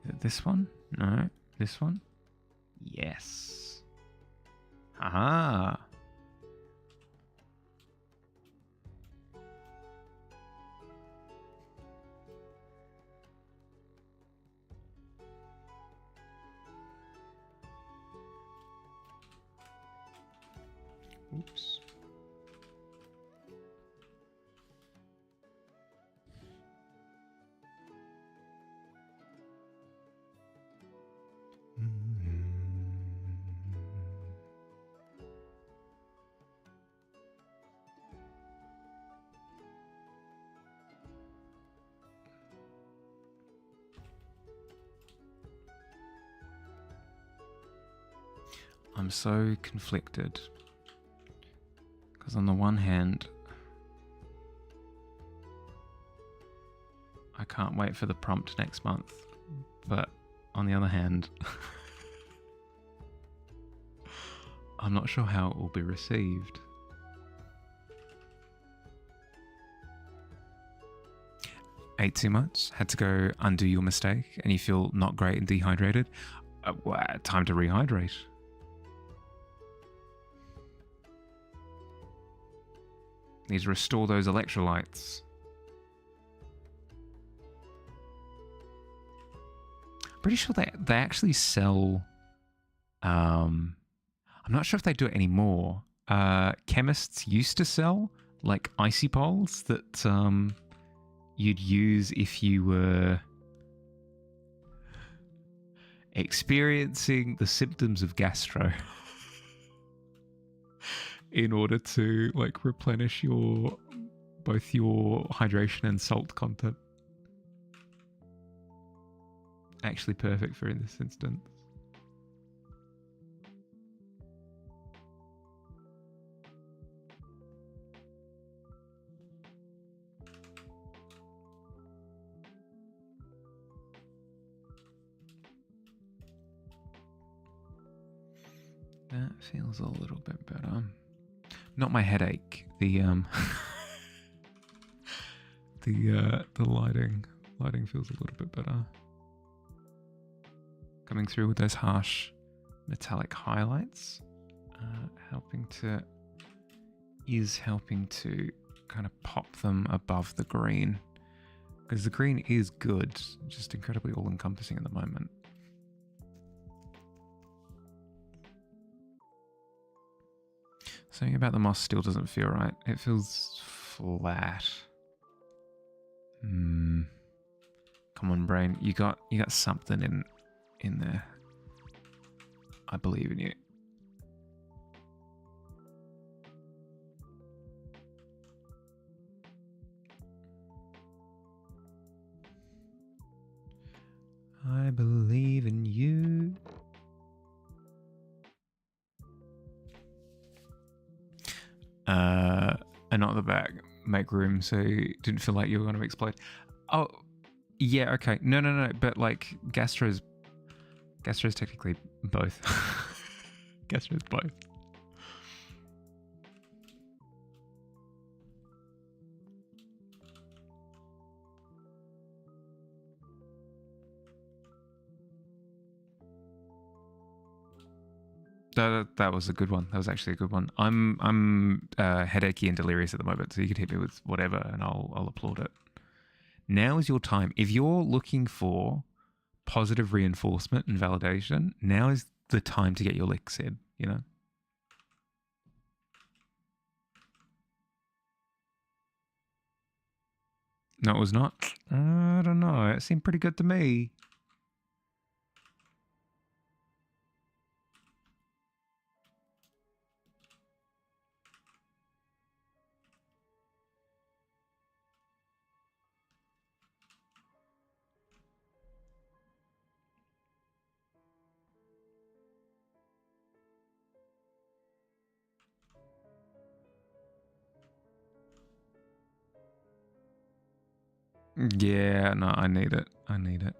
[SPEAKER 1] Is it this one? No. This one? Yes. Aha. Oops. I'm so conflicted because on the one hand, I can't wait for the prompt next month, but on the other hand, I'm not sure how it will be received. Ate too much, had to go undo your mistake, and you feel not great and dehydrated. Time to rehydrate. Need to restore those electrolytes. Pretty sure they actually sell. I'm not sure if they do it anymore. Chemists used to sell like icy poles that you'd use if you were experiencing the symptoms of gastro. In order to like replenish both your hydration and salt content. Actually perfect for in this instance. That feels a little bit better. Not my headache. The the lighting feels a little bit better. Coming through with those harsh metallic highlights, helping to kind of pop them above the green, because the green is good, just incredibly all-encompassing at the moment. Something about the moss still doesn't feel right. It feels flat. Come on, brain. You got something in there. I believe in you. I believe in you. And not the back. Make room so you didn't feel like you were going to explode. Oh, yeah, okay. No. But like gastro's technically both. Gastro's both. That was a good one. That was actually a good one. I'm headachy and delirious at the moment, so you could hit me with whatever, and I'll applaud it. Now is your time. If you're looking for positive reinforcement and validation, now is the time to get your licks in. You know. No, it was not. I don't know. It seemed pretty good to me. Yeah, no, I need it. I need it.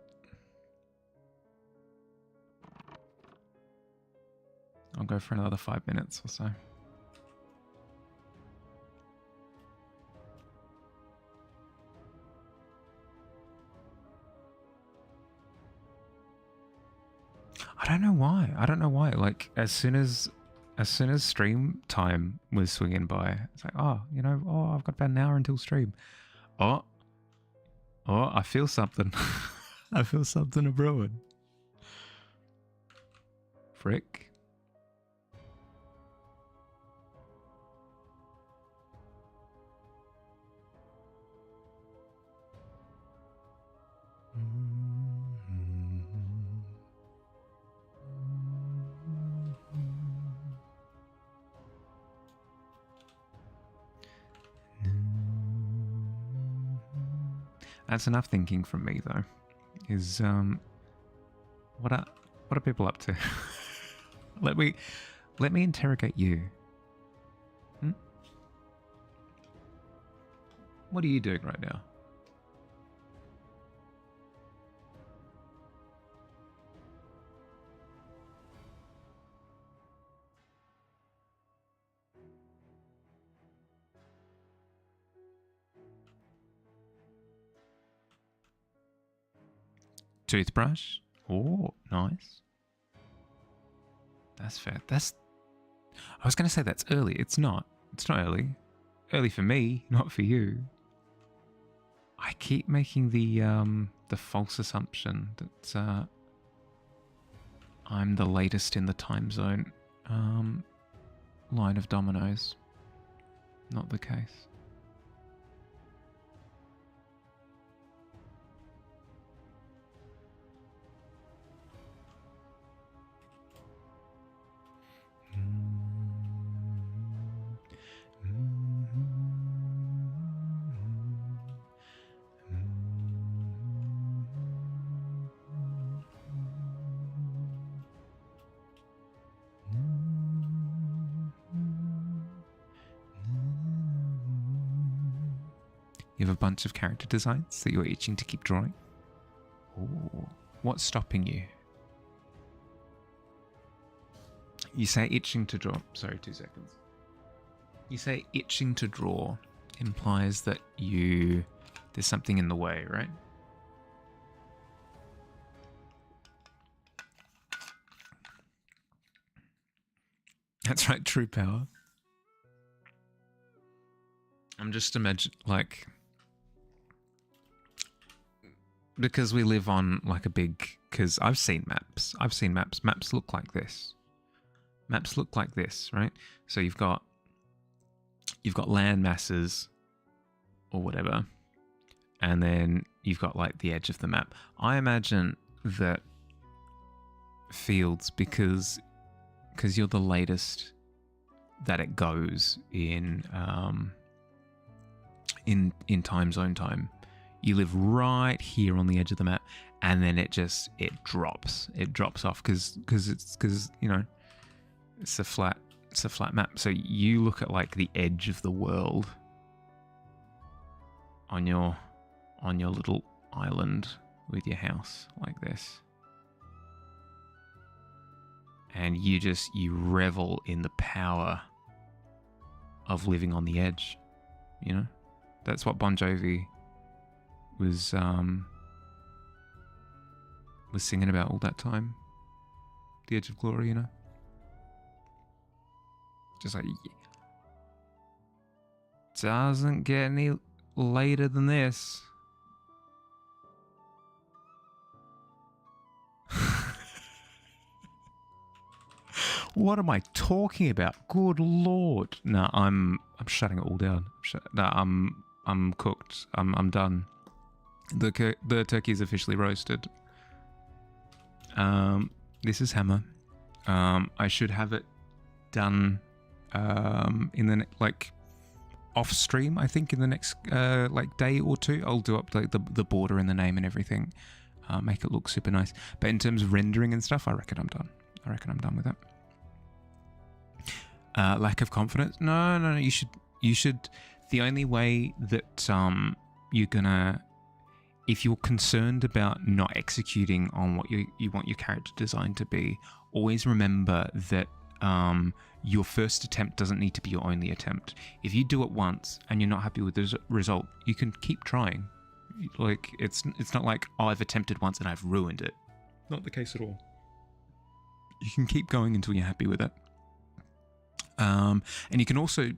[SPEAKER 1] I'll go for another 5 minutes or so. I don't know why. Like as soon as stream time was swinging by, it's like, I've got about an hour until stream. Oh, I feel something. I feel something a brewing. Frick. That's enough thinking from me, though. Is what are people up to? let me interrogate you. What are you doing right now? Toothbrush? Oh, nice. That's fair. I was going to say that's early. It's not. It's not early. Early for me, not for you. I keep making the false assumption that I'm the latest in the time zone line of dominoes. Not the case. You have a bunch of character designs that you're itching to keep drawing? Ooh. What's stopping you? You say itching to draw. Sorry, 2 seconds. You say itching to draw implies that there's something in the way, right? That's right, true power. I'm just like, because we live on like a big, because I've seen maps. Maps look like this. Maps look like this, right? So you've got land masses or whatever, and then you've got like the edge of the map. I imagine that fields, because you're the latest that it goes in time zone time. You live right here on the edge of the map, and then it drops off because it's a flat map. So you look at like the edge of the world on your little island with your house like this, and you revel in the power of living on the edge. That's what Bon Jovi was singing about all that time. The edge of glory, Just like, doesn't get any later than this. What am I talking about? Good Lord! No, I'm shutting it all down. I'm cooked. I'm done. The turkey is officially roasted. This is Hammer. I should have it done in the off stream. I think in the next day or two, I'll do up the border and the name and everything. Make it look super nice. But in terms of rendering and stuff, I reckon I'm done. With it. Lack of confidence? No. You should. The only way that you're gonna, if you're concerned about not executing on what you want your character design to be, always remember that your first attempt doesn't need to be your only attempt. If you do it once and you're not happy with the result, you can keep trying. Like it's not like, oh, I've attempted once and I've ruined it. Not the case at all. You can keep going until you're happy with it. And it can also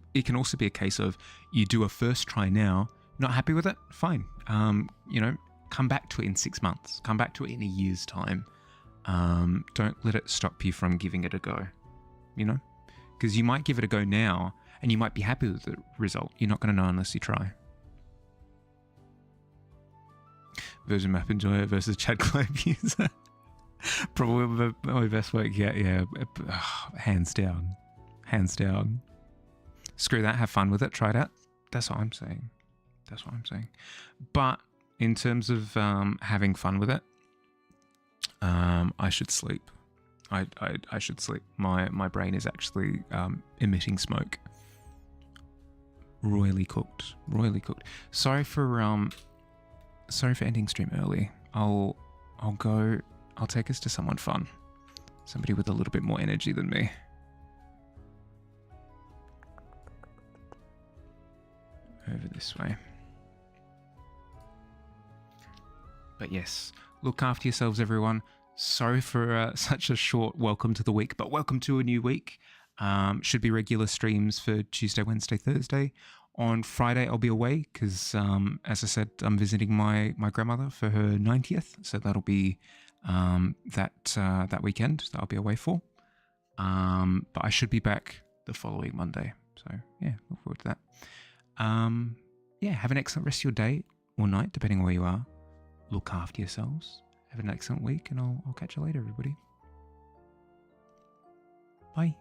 [SPEAKER 1] be a case of you do a first try now, not happy with it, fine. Come back to it in 6 months. Come back to it in a year's time. Don't let it stop you from giving it a go. Because you might give it a go now and you might be happy with the result. You're not going to know unless you try. Version map enjoyer versus Chad Globe user. Probably my best work yet. Yeah, hands down. Screw that. Have fun with it. Try it out. That's what I'm saying. But in terms of having fun with it, I should sleep. I should sleep. My brain is actually emitting smoke. Royally cooked. Sorry for ending stream early. I'll take us to someone fun. Somebody with a little bit more energy than me. Over this way. But yes, look after yourselves, everyone. Sorry for such a short welcome to the week, but welcome to a new week. Should be regular streams for Tuesday, Wednesday, Thursday. On Friday, I'll be away because, as I said, I'm visiting my grandmother for her 90th. So that'll be that weekend that I'll be away for. But I should be back the following Monday. So yeah, look forward to that. Have an excellent rest of your day or night, depending on where you are. Look after yourselves. Have an excellent week, and I'll catch you later, everybody. Bye.